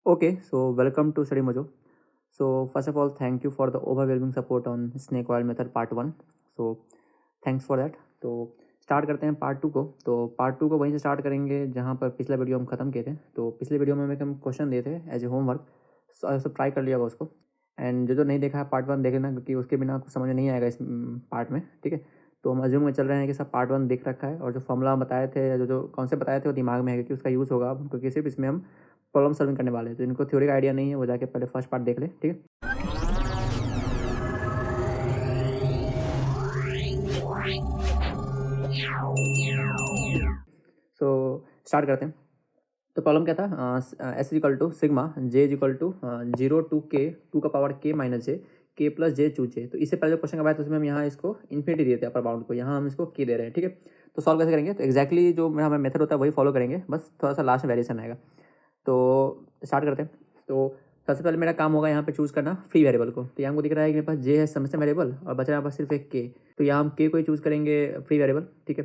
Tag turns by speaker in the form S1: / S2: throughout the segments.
S1: Okay, so welcome to Study Mojo. So first of all, thank you for the overwhelming support on snake oil method part 1. So thanks for that. तो start करते हैं part 2 को। तो part 2 को वहीं से start करेंगे जहाँ पर पिछला वीडियो हम ख़त्म किए थे। तो पिछले वीडियो में हम क्वेश्चन दिए थे एज ए होमवर्क, सब ट्राई कर लिया होगा उसको। एंड जो नहीं देखा है पार्ट 1 देख लेना, क्योंकि उसके बिना कुछ समझ में नहीं आएगा इस पार्ट में। ठीक है, तो हम अज्यूम में चल रहे हैं कि सब पार्ट 1 देख रखा है, और जो फॉर्मूला बताए थे, जो कॉन्सेप्ट बताए थे वो दिमाग में है, क्योंकि उसका यूज़ होगा। क्योंकि सिर्फ इसमें हम प्रॉब्लम सॉल्विंग करने वाले हैं, तो इनको थ्योरी का आइडिया नहीं है, वो जाके पहले फर्स्ट पार्ट देख ले। ठीक है, सो स्टार्ट करते हैं। तो प्रॉब्लम क्या था, S equal to sigma J equal to 0 to K two का power K minus J K plus जे चू जे। तो इससे पहले जो क्वेश्चन का था उसमें हम यहाँ इसको इन्फिनिटी दिए थे अपर बाउंड को, यहाँ हम इसको के दे रहे हैं। ठीक है, तो सॉल्व कैसे करेंगे? तो एक्जैक्टली जो मेरा हमारा मेथड होता है वही फॉलो करेंगे, बस थोड़ा सा लास्ट में वेरिएशन आएगा। तो स्टार्ट करते हैं। तो सबसे पहले मेरा काम होगा यहाँ पे चूज़ करना फ्री वेरिएबल को। तो यहाँ हमको दिख रहा है कि मेरे पास जे है समेशन वेरिएबल, और बच रहा है पास सिर्फ एक के। तो यहाँ हम के को ही चूज़ करेंगे फ्री वेरिएबल। ठीक है,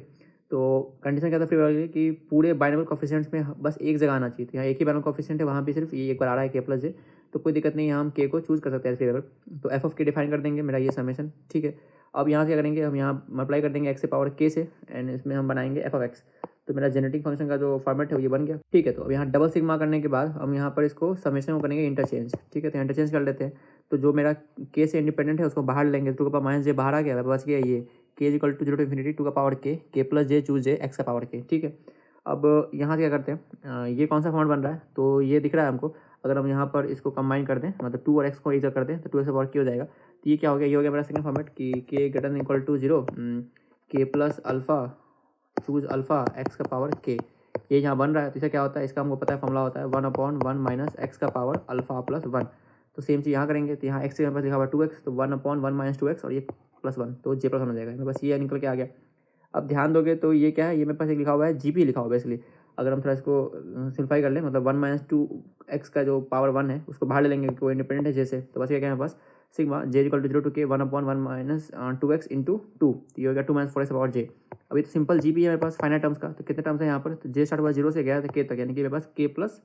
S1: तो कंडीशन क्या था फ्री वेरिएबल की, पूरे बाइनोमियल कोफिशिएंट्स में बस एक जगह आना चाहिए। तो यहाँ एक ही बाइनोमियल कोफिशिएंट है, वहाँ भी सिर्फ ये एक बार आ रहा है के प्लस जे, तो कोई दिक्कत नहीं है, हम के को चूज़ कर सकते हैं फ्री वेरिएबल। तो एफ ऑफ के डिफाइन कर देंगे, मेरा ये समेशन। ठीक है, अब यहाँ से क्या करेंगे, हम यहाँ मल्टीप्लाई कर देंगे एक्स से पावर के से, एंड इसमें हम बनाएंगे एफ ऑफ एक्स। तो मेरा जेनेटिक फंक्शन का जो फॉर्मेट है वो ये बन गया। ठीक है, तो अब यहाँ डबल सिग्मा करने के बाद हम यहाँ पर इसको समेशन को करेंगे इंटरचेंज। ठीक है, तो इंटरचेंज कर लेते हैं। तो जो मेरा के से इंडिपेंडेंट है उसको बाहर लेंगे, टू का पावर माइनस जे बाहर आ गया, बच गया ये K equal to 0 to infinity two का पावर के plus J choose J X का पावर के। ठीक है, अब यहाँ से क्या करते हैं, ये कौन सा फॉर्मेट बन रहा है, तो ये दिख रहा है हमको। अगर हम यहाँ पर इसको कंबाइन कर दें, मतलब 2 और x को एक जगह कर दें, तो 2 एक्स का पावर के हो जाएगा। तो ये क्या हो गया, ये हो गया मेरा सेकंड फॉर्मेट कि के ग्रेटर देन इक्वल टू 0 के plus alpha choose alpha x का पावर के। ये यहाँ बन रहा है, तो इसका क्या होता है, इसका हमको पता है फॉर्मूला होता है 1/1 माइनस एक्स का पावर अल्फा प्लस 1। तो सेम चीज़ यहाँ करेंगे, तो यहाँ एक्स के पास लिखा हुआ 2x, तो 1/1 माइनस 2x और ये प्लस 1, तो जे प्लस 1 हो जाएगा। मेरे पास ये निकल के आ गया। अब ध्यान दोगे तो ये क्या है, ये मेरे पास एक लिखा हुआ है जीपी लिखा हुआ है बेसिकली। अगर हम थोड़ा इसको सिंप्लीफाई कर लें, मतलब 1 माइनस 2x का जो पावर 1 है उसको बाहर ले लेंगे, क्योंकि वो इंडिपेंडेंट है जैसे। तो बस ये क्या है मेरे पास sigma J equal to 0 to k 1/1 minus 2x into 2, तो ये हो गया 2 माइनस 4x पावर जे। अभी तो सिंपल जीपी है मेरे पास फाइनाइट टर्म्स का, तो कितने टर्म्स है यहाँ पर, तो जे स्टार्ट हुआ 0 से गया था के तक, यानी कि मेरे पास के प्लस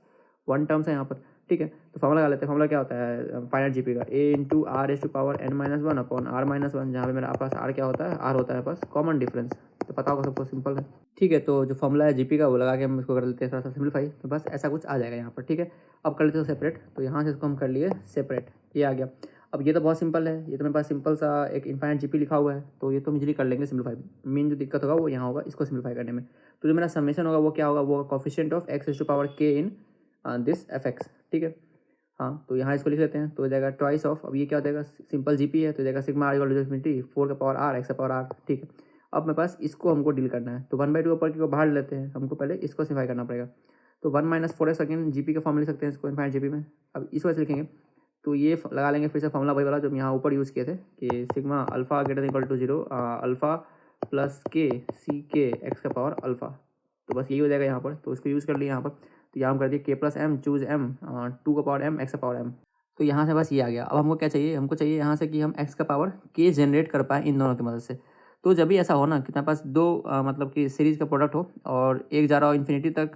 S1: 1 टर्म्स है यहाँ पर। ठीक है, तो फॉर्मूला लगा लेते हैं। फॉर्मूला क्या होता है फाइनाइट जीपी का, a into r s to power n minus 1 upon r minus 1, जहाँ पे मेरा पास आर क्या होता है, आर होता है पास कॉमन डिफरेंस। तो पता होगा सबको, सिंपल है। ठीक है, तो जो फॉर्मूला है जीपी का वो लगा के हम इसको कर लेते हैं थोड़ा सा सिंप्लीफाई, तो बस ऐसा कुछ आ जाएगा यहाँ पर। ठीक है, अब कर लेते हैं सेपरेट। तो यहाँ से इसको हम कर लिए सेपरेट, ये आ गया। अब ये तो बहुत सिंपल है, ये तो मेरे पास सिंपल सा एक इनफाइनाइट जीपी लिखा हुआ है, तो ये तो हम इजीली कर लेंगे सिंप्लीफाई। मेन जो दिक्कत होगा वो यहाँ होगा इसको सिंप्लीफाई करने में। तो जो मेरा समेशन होगा वो क्या होगा, वो coefficient of x to power के इन दिस एफ एक्स। ठीक है, हाँ, तो यहाँ इसको लिख लेते हैं, तो हो जाएगा ट्वाइस ऑफ, अब ये क्या हो जाएगा, सिंपल जीपी है, तो हो जाएगा sigma R equal to infinity 4 का पावर आर एक्स का पावर आर। ठीक है, अब मेरे पास इसको हमको डील करना है, तो 1/2 ऊपर की को बाहर लेते हैं, हमको पहले इसको सिम्प्लीफाई करना पड़ेगा। तो 1 माइनस 4x अगेन जीपी का फॉर्म लिख सकते हैं इसको इनफाइनाइट जीपी में। अब इस वजह से लिखेंगे, तो ये लगा लेंगे फिर से फॉर्मूला वही वाला जो हम यहाँ ऊपर यूज़ किए थे कि sigma alpha greater equal to 0 alpha plus K C के एक्स का पावर अल्फा। तो बस यही हो जाएगा यहाँ पर, तो इसको यूज़ कर लिया यहाँ पर। तो यहाँ हम कर दिए के प्लस एम चूज एम 2 का पावर एम एक्स का पावर एम। तो यहाँ से बस ये आ गया। अब हमको क्या चाहिए, हमको चाहिए यहाँ से कि हम एक्स का पावर के जनरेट कर पाए इन दोनों की मदद से। तो जब भी ऐसा हो ना कि तुम्हारे पास दो मतलब कि सीरीज़ का प्रोडक्ट हो, और एक जा रहा हो इन्फिनिटी तक,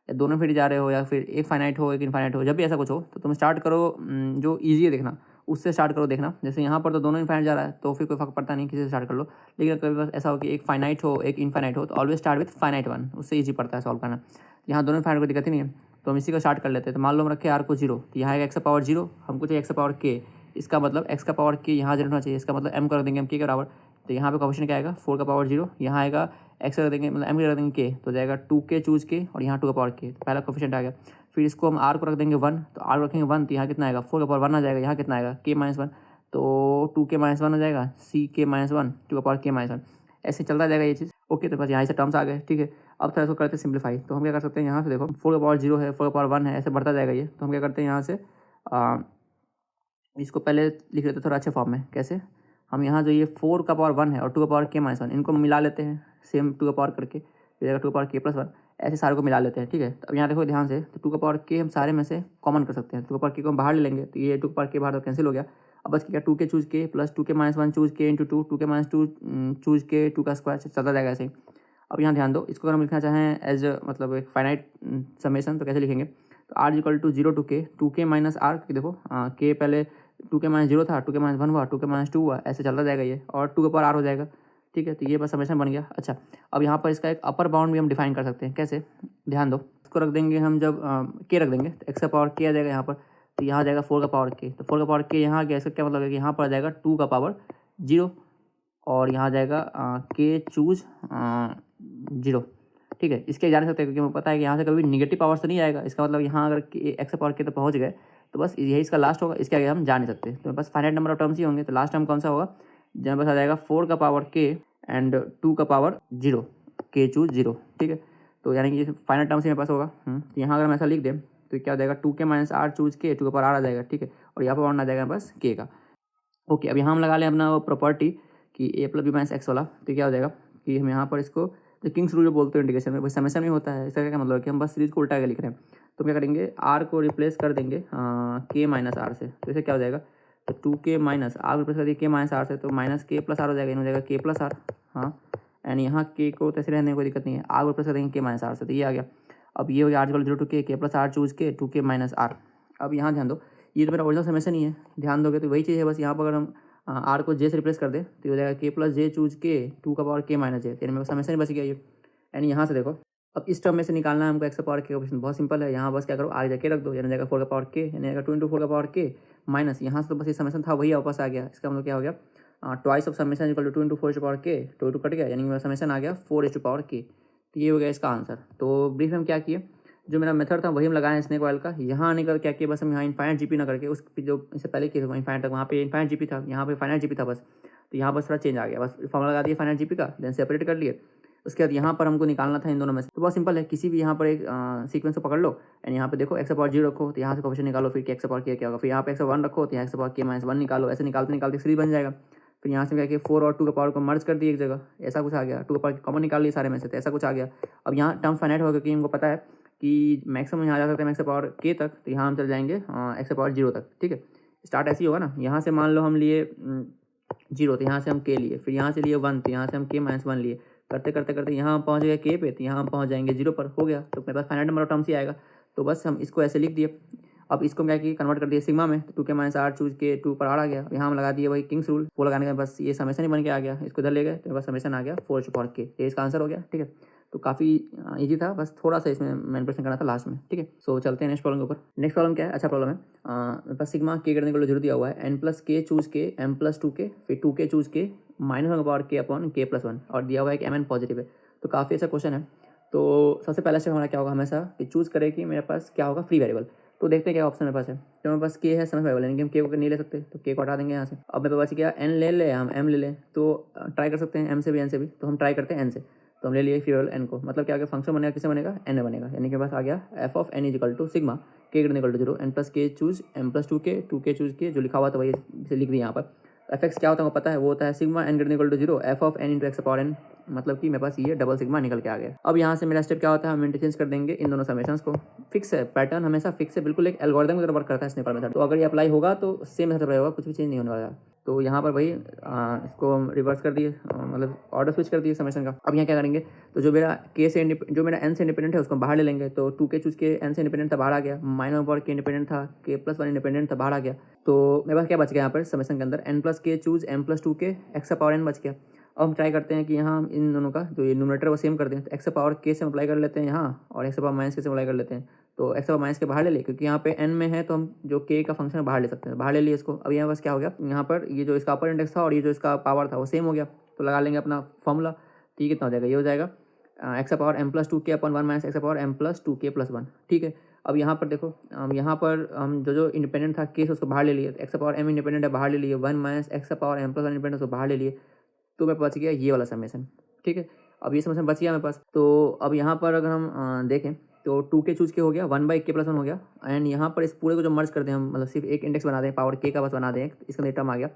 S1: या दोनों इन्फिनिटी जा रहे हो, या फिर एक फाइनाइट हो एक इनफाइनाइट हो, जब भी ऐसा कुछ हो तो तुम स्टार्ट करो जो ईजी है देखना, उससे स्टार्ट करो देखना। जैसे यहाँ पर तो दोनों इनफाइनाइट जा रहा है, तो फिर कोई फर्क पड़ता नहीं, किसी से स्टार्ट कर लो। लेकिन कभी बस ऐसा हो कि एक फाइनाइट हो एक इनफाइनाइट हो, तो always start with finite one, उससे ईजी पड़ता है सॉल्व करना। यहाँ दोनों इनफाइनाइट कोई दिक्कत ही नहीं है, तो हम इसी को स्टार्ट कर लेते हैं। तो मान लो हम रखे आर को 0, तो यहाँ आएगा एक्स का पावर 0, हमको चाहिए एक्स का पावर के। इसका मतलब एक्स का पावर के यहाँ जनरेट होना चाहिए, इसका मतलब एम कर देंगे हम के के बराबर। तो यहाँ पे क्वेश्चन क्या आएगा 4 का पावर 0, यहाँ आएगा एक्स कर देंगे मतलब एम कर देंगे के, तो जाएगा 2 के चूज के, और यहाँ 2 का पावर के, तो पहला कोफिशिएंट आ गया। फिर इसको हम आर को रख देंगे 1, तो आर रखेंगे 1, तो यहाँ कितना आएगा 4 का पावर 1 आ जाएगा, यहाँ कितना आएगा के माइनस 1, तो 2 के माइनस 1 हो जाएगा, सी के माइनस 1 2 का पावर के माइनस 1, ऐसे चलता जाएगा ये चीज़। ओके, तो बस यहाँ से टर्म्स आ गए। ठीक है, अब थोड़ा इसको करते हैं सिंप्लीफाई। तो हम क्या कर सकते हैं, यहाँ से देखो 4 का पावर 0 है, 4 का पावर 1 है, ऐसे बढ़ता जाएगा ये। तो हम क्या करते हैं यहाँ से इसको पहले लिख लेते हैं थोड़ा अच्छे फॉर्म में। कैसे, हम यहाँ जो ये 4 का पावर 1 है और 2 का पावर के माइनस 1, इनको मिला लेते हैं सेम 2 का पावर करके, फिर 2 का पावर के प्लस 1, ऐसे सारे को मिला लेते हैं। ठीक है, तो अब यहाँ देखो ध्यान से, तो 2 का पावर के हम सारे में से कॉमन कर सकते हैं, 2 का पावर के को हम बाहर ले लेंगे, तो ये 2 का पावर के बाहर तो कैंसिल हो गया। अब बस क्या 2 के चूज के प्लस 2 के माइनस 1 चूज के इंटू 2 2 के माइनस 2 चूज के 2 का स्क्वायर चलता जाएगा ऐसे ही। अब यहाँ ध्यान दो, इसको अगर हम लिखना चाहें एज मतलब एक फाइनाइट समेशन, तो कैसे लिखेंगे, तो आर इक्वल टू 0 टू के माइनस आर, देखो के पहले 2k-0 था, 2k-1 हुआ, 2k-2 हुआ, ऐसे चलता जाएगा ये, और 2 के पावर आर हो जाएगा। ठीक है, तो ये बस समेशन बन गया। अच्छा, अब यहाँ पर इसका एक अपर बाउंड भी हम डिफाइन कर सकते हैं। कैसे, ध्यान दो, इसको रख देंगे हम, जब के रख देंगे तो एक्स का पावर के आ जाएगा यहाँ पर, तो यहाँ आ जाएगा 4 का पावर के, तो 4 का पावर के यहाँ आ गया। इसका क्या मतलब है कि यहाँ पर आ जाएगा 2 का पावर 0, और यहाँ आ जाएगा के चूज 0। ठीक है, इसके जान सकते हैं क्योंकि हमें पता है कि यहाँ से कभी निगेटिव पावर से नहीं आएगा। इसका मतलब यहाँ अगर एक्स पावर के तो पहुँच गए तो बस यही इसका लास्ट होगा, इसके आगे हम जा नहीं सकते। तो बस फाइनाइट नंबर ऑफ टर्म्स ही होंगे। तो लास्ट टर्म कौन सा होगा, जहाँ बस आ जाएगा 4 का पावर के एंड 2 का पावर 0, के चूज 0। ठीक है, तो यानी कि फाइनल टर्म्स ही मेरे पास होगा। तो यहाँ अगर हम ऐसा लिख दें तो क्या हो जाएगा, 2k minus are choose k 2 का पावर आर आ जाएगा। ठीक है, और यहाँ पर बाउंड आ जाएगा बस के का। ओके, अब यहाँ हम लगा लें अपना वो प्रॉपर्टी कि ए प्लस बी माइनस एक्स वाला। तो क्या हो जाएगा कि हम यहाँ पर इसको जो किंग्स रूल जो बोलते हैं इंटीग्रेशन में, वही समेशन में होता है। इसका क्या मतलब है कि हम बस सीरीज को उल्टा के लिख रहे हैं। तो क्या करेंगे, आर को रिप्लेस कर देंगे के माइनस आर से, तो इसे क्या हो जाएगा, तो 2k माइनस आर रिप्लेस कर दिए के माइनस आर से, तो माइनस के प्लस आर हो जाएगा, इन हो जाएगा के प्लस आर। हाँ, एंड यहाँ के को तैसे रहने कोई दिक्कत नहीं है, आर रिप्लेस कर देंगे के माइनस आर से, तो ये आ गया। अब ये हो गया आर इक्वल 0 टू के प्लस आर चूज के 2k माइनस आर। अब यहाँ ध्यान दो, ये तो मेरा ओरिजिनल समेशन ही है, ध्यान दोगे तो वही चीज़ है, बस यहाँ पर अगर हम आर को जे से रिप्लेस कर दे तो ये हो जाएगा के प्लस जे चूज के 2 का पावर के माइनस जे, तेरे में समेशन बच गया ये। एंड यहाँ से देखो, अब इस टर्म में से निकालना है हमको एक्स का पावर के ऑप्शन, बहुत सिंपल है। यहाँ बस क्या करो, आगे जाके रख दो, यानी जाएगा 4 का पावर के, यानी जाएगा 2 × 4 का पावर के माइनस, यहाँ से तो बस ये समेशन था वही वापस आ गया। इसका मतलब क्या हो गया, twice of summation equal to 2 × 4 power K, 2 cut गया, यानी मेरा समेशन आ गया 4 पावर के। तो ये हो गया इसका आंसर। तो ब्रीफ में क्या किए, जो मेरा मेथड था वही हम लगाए स्नेक ऑयल का। यहाँ आने का क्या किया, बस हम यहाँ इनफाइनाइट जीपी ना करके उस जो इससे पहले किए थे इनफाइनाइट तक, वहाँ पे इनफाइनाइट जीपी था, यहाँ पे फाइनाइट जीपी था बस। तो यहाँ बस थोड़ा चेंज आ गया, बस फॉर्मूला लगा दिया फाइनाइट जीपी का, देन सेपरेट कर लिए। उसके बाद यहाँ पर हमको निकालना था इन दोनों में से। तो बहुत सिंपल है, किसी भी यहाँ पर एक सीक्वेंस को पकड़ लो एंड यहाँ पे देखो एक्स पावर 0 रखो, तो यहाँ से क्वेश्चन निकालो, फिर एक्स पावर क्या होगा, फिर यहाँ पे एक्स 1 रखो तो यहाँ एक्स पावर के माइनस 1 निकालो, ऐसे निकालते निकालते सीरीज बन जाएगा। फिर यहाँ से क्या किया, 4 और 2 का पावर को मर्ज कर दिए एक जगह, ऐसा कुछ आ गया, 2 का पावर कॉमन निकाल लिए सारे में से, तो ऐसा कुछ आ गया। अब यहाँ टर्म्स फाइनाइट होगा क्योंकि हमको पता है कि मैक्सिमम यहाँ जा सकते हैं एक्स पावर के तक, तो यहाँ हम चल जाएंगे एक्स पावर 0 तक। ठीक है, स्टार्ट ऐसे ही होगा ना, यहाँ से मान लो हम लिए 0, तो यहाँ से हम के लिए, फिर यहाँ से लिए 1, तो यहाँ से हम के माइनस 1 लिए, करते करते करते यहाँ हम पहुँच गए के पे, तो यहाँ हम पहुँच जाएंगे 0 पर, हो गया। तो मेरे पास फाइनाइट नंबर ऑफ टर्म्स ही आएगा। तो बस हम इसको ऐसे लिख दिए। अब इसको क्या किया, कन्वर्ट कर दिया सिग्मा में, तो 2k minus are choose k 2 पर आर आ गया। यहाँ हम लगा दिए वही किंग्स रूल, वो लगाने के बाद बस ये समेशन ही बन के आ गया। इसको इधर ले गए तो बस समेशन आ गया 4 पावर के, ये इसका आंसर हो गया। ठीक है, तो काफ़ी इजी था, बस थोड़ा सा इसमें मैनिपुलेशन करना था लास्ट में। ठीक है, सो चलते हैं नेक्स्ट प्रॉब्लम के ऊपर। नेक्स्ट प्रॉब्लम क्या है, अच्छा प्रॉब्लम है। मेरे पास सिग्मा के करने को जरूर दिया हुआ है, n plus K choose k m plus 2k, फिर 2k choose k minus 1 power के अपॉन के प्लस 1, और दिया हुआ है कि mn पॉजिटिव है। तो काफ़ी अच्छा क्वेश्चन है। तो सबसे पहला स्टेप हमारा क्या होगा, हमेशा कि चूज़ करें कि मेरे पास क्या होगा, फ्री वेरिएबल। तो देखते हैं क्या ऑप्शन मेरे पास है। तो मेरे पास के है समझ वेरिएबल, यानी कि हम के को नहीं ले सकते, तो के को हटा देंगे यहाँ से। अब मेरे पास क्या, n ले ले, हम m ले लें, तो ट्राई कर सकते हैं m से भी n से भी, तो हम ट्राई करते हैं n से। तो हम ले लिए फ्री वेरिएबल n को, मतलब क्या आ गया, फंक्शन बनेगा, किसे बनेगा, n में बनेगा, यानी कि पास आ गया f of n equal to sigma के equal to 0 n plus K choose m plus 2k choose K, जो लिखा हुआ था वही इसे लिख दिया यहाँ पर। एफ एक्स क्या होता है वो पता है, वो होता है sigma n equal to 0 F of n into X power n, मतलब कि मेरे पास ये डबल सिग्मा निकल के आ गया। अब यहाँ से मेरा स्टेप क्या होता है, हम इंटरचेंज कर देंगे इन दोनों समेशंस को। फिक्स है, पैटर्न हमेशा फिक्स है, बिल्कुल एक एल्गोरिथम की तरह वर्क करता है स्नेपर मेथड। तो अगर ये अप्लाई होगा तो सेम मेथड रहेगा, कुछ भी चेंज नहीं होने वाला। तो यहाँ पर भाई इसको हम रिवर्स कर दिए, मतलब ऑर्डर स्विच कर दिए समेशन का। अब यहाँ क्या करेंगे, तो जो मेरा के से जो मेरा n से इंडिपेंडेंट है उसको बाहर ले लेंगे। तो 2k चूज के n से इंडिपेंडेंट था, बाहर आ गया, माइनस पावर के इंडिपेंडेंट था, के प्लस 1 इंडिपेंडेंट था, बाहर आ गया। तो मेरे पास क्या बच गया यहाँ पर समेशन के अंदर, n plus K choose m plus 2k x power n बच गया। अब हम ट्राई करते हैं कि यहाँ हम इन दोनों का जो ये न्यूमरेटर वो सेम कर दें, तो एक्स पावर के से अप्लाई कर लेते हैं यहाँ, और एक्स पावर माइनस के से अप्लाई कर लेते हैं। तो एक्स पावर माइनस के बाहर ले लिए, क्योंकि यहाँ पे n में है तो हम जो k का फंक्शन बाहर ले सकते हैं, बाहर ले लिए इसको। अब यहाँ बस क्या हो गया, यहाँ पर ये जो इसका अपर इंडेक्स था और ये जो इसका पावर था वो सेम हो गया। तो लगा लेंगे अपना फॉर्मूला, तो ये कितना हो जाएगा, ये हो जाएगा x power m plus 2k upon 1 minus x power m plus 2k plus 1। ठीक है, अब यहाँ पर देखो, यहाँ पर हम जो इंडिपेंडेंट था केस उसको बाहर ले लिए, एक्स पावर m इंडिपेंडेंट है बाहर ले लिए, 1 minus x power m plus 1 independent उसको बाहर ले लिए, तो मेरे पास बच गया ये वाला समेशन। ठीक है, अब ये समेशन बच गया मेरे पास। तो अब यहाँ पर अगर हम देखें तो 2k चूज के हो गया, 1/k प्लस 1 हो गया, एंड यहाँ पर इस पूरे को जो मर्ज कर दें हम, मतलब सिर्फ एक इंडेक्स बना दें, पावर k का बस बना दें, इसका अंदर टर्म आ गया।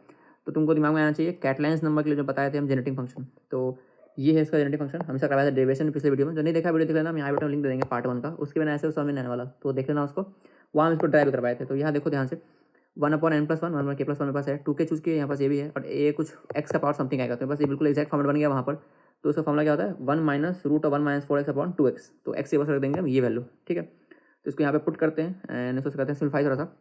S1: तो तुमको दिमाग में आना चाहिए कैटलाइंस नंबर के लिए जो बताए थे हम जेनेटिंग फंक्शन, तो ये है इसका जेनेटिक फंक्शन। हमेशा करवाया था डेरिवेशन पिछले वीडियो में, जो नहीं देखा वीडियो देख लेना, हम यहाँ बटन लिंक दे देंगे पार्ट 1 का, उसके बिना ऐसे समझ नहीं आने वाला, तो देख लेना उसको, वहाँ हम इसको ड्राइव करवाए थे। तो यहाँ देखो ध्यान से, 1/n प्लस 1 1 k प्लस 1 मेरे पास है, 2k चूज के यहाँ पास ये भी है, और ये कुछ x का पावर समथिंग आएगा, तो बस ये बिल्कुल एक्जैक्ट फॉर्मेट बन गया वहाँ पर। तो उसका फॉर्मूला क्या होता है, 1 minus root of 1 minus 4x upon 2x, तो x ये बस रख देंगे हम ये वैल्यू। ठीक है, तो इसको यहाँ पे पुट करते हैं एंड इसको करते हैं सिम्प्लीफाई थोड़ा सा।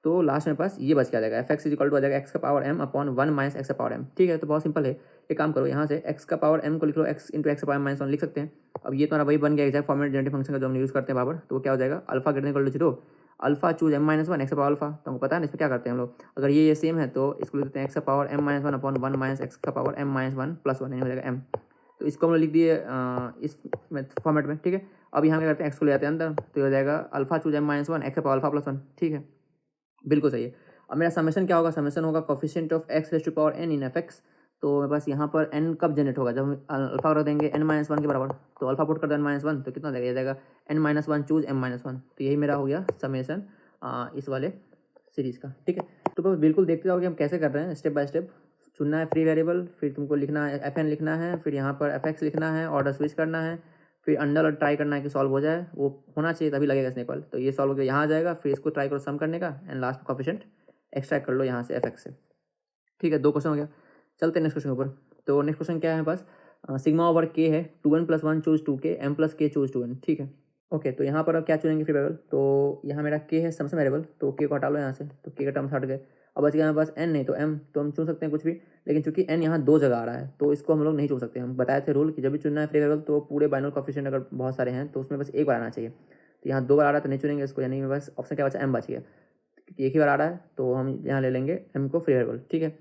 S1: तो लास्ट में पास ये बच के आ जाएगा, f x is equal to आ जाएगा एक्स का power m upon 1 minus x का पावर एम। ठीक है, तो बहुत सिंपल है। एक काम करो, यहाँ से एक्स का पावर एम को लिख लो, एक्स इंटू एक्स का पावर माइनस 1 लिख सकते हैं। अब ये तुम्हारा वही बन गया एग्जैक्ट फॉर्मेट जेनेटिव फंक्शन का जो हम यूज़ करते हैं बराबर। तो वो क्या हो जाएगा, alpha greater equal to 0, alpha choose M minus 1 X का पावर अल्फा। तो हमको पता है ना इसमें क्या करते हैं हम लोग, अगर ये सेम है तो इसको लिख देते हैं एक्स का power M minus 1 upon 1 minus x का पावर एम माइनस 1 प्लस 1 हो जाएगा एम। तो इसको हम लोग लिख दिए इस फॉर्मेट में। ठीक है, अब यहाँ क्या करते हैं, एक्स को ले जाते हैं अंदर, तो हो जाएगा alpha choose M minus 1 X का पावर अल्फा प्लस 1। ठीक है, बिल्कुल सही है। अब मेरा समेशन क्या होगा, समेशन होगा coefficient of x raise to power N in F X. तो मेरे पास यहाँ पर एन कब जनरेट होगा, जब हम अल्फा रख देंगे एन माइनस 1 के बराबर। तो अल्फा पुट कर दो एन माइनस 1, तो कितना देगा, ये जाएगा N minus 1 choose M minus 1। तो यही मेरा हो गया समेशन इस वाले सीरीज़ का। ठीक है, तो बस बिल्कुल देखते जाओ कि हम कैसे कर रहे हैं, स्टेप बाय स्टेप। चुनना है फ्री वेरिएबल, फिर तुमको लिखना है एफ एन लिखना है, फिर यहाँ पर एफ एक्स लिखना है, ऑर्डर स्विच करना है, फिर अंडर और ट्राई करना है कि सॉल्व हो जाए, वो होना चाहिए तभी लगेगा स्नेपल। तो ये सॉल्व हो गया, यहाँ आ जाएगा, फिर इसको ट्राई करो सम करने का एंड लास्ट कोफिशिएंट एक्सट्रैक्ट कर लो यहाँ से एफ एक्स से। ठीक है, 2 क्वेश्चन हो गया। चलते हैं नेक्स्ट क्वेश्चन के ऊपर। तो नेक्स्ट क्वेश्चन क्या है पास, सिग्मा ओवर के है 2n plus 1 choose 2k M plus K choose 2n। ठीक है, ओके, तो यहाँ पर अब क्या चुनेंगे फ्री वेरिएबल। तो यहाँ मेरा के है सम से वेरिएबल, तो के को हटा लो यहाँ से, तो के का टर्म्स हट गए। अब बच गया हमारे पास एन नहीं तो एम, तो हम चुन सकते हैं कुछ भी, लेकिन चूंकि एन यहाँ 2 जगह आ रहा है तो इसको हम लोग नहीं चुन सकते। हम बताए थे रूल कि जब भी चुनना है फ्री वेरिएबल तो पूरे बाइनोमियल कोएफिशिएंट अगर बहुत सारे हैं तो उसमें बस एक बार आना चाहिए। तो यहाँ 2 बार आ रहा है तो नहीं चुनेंगे इसको, यानी बस ऑप्शन क्या बचा, एम बच गया, क्योंकि एक ही बार आ रहा है तो हम यहाँ ले लेंगे एम को फ्री वेरिएबल। ठीक है,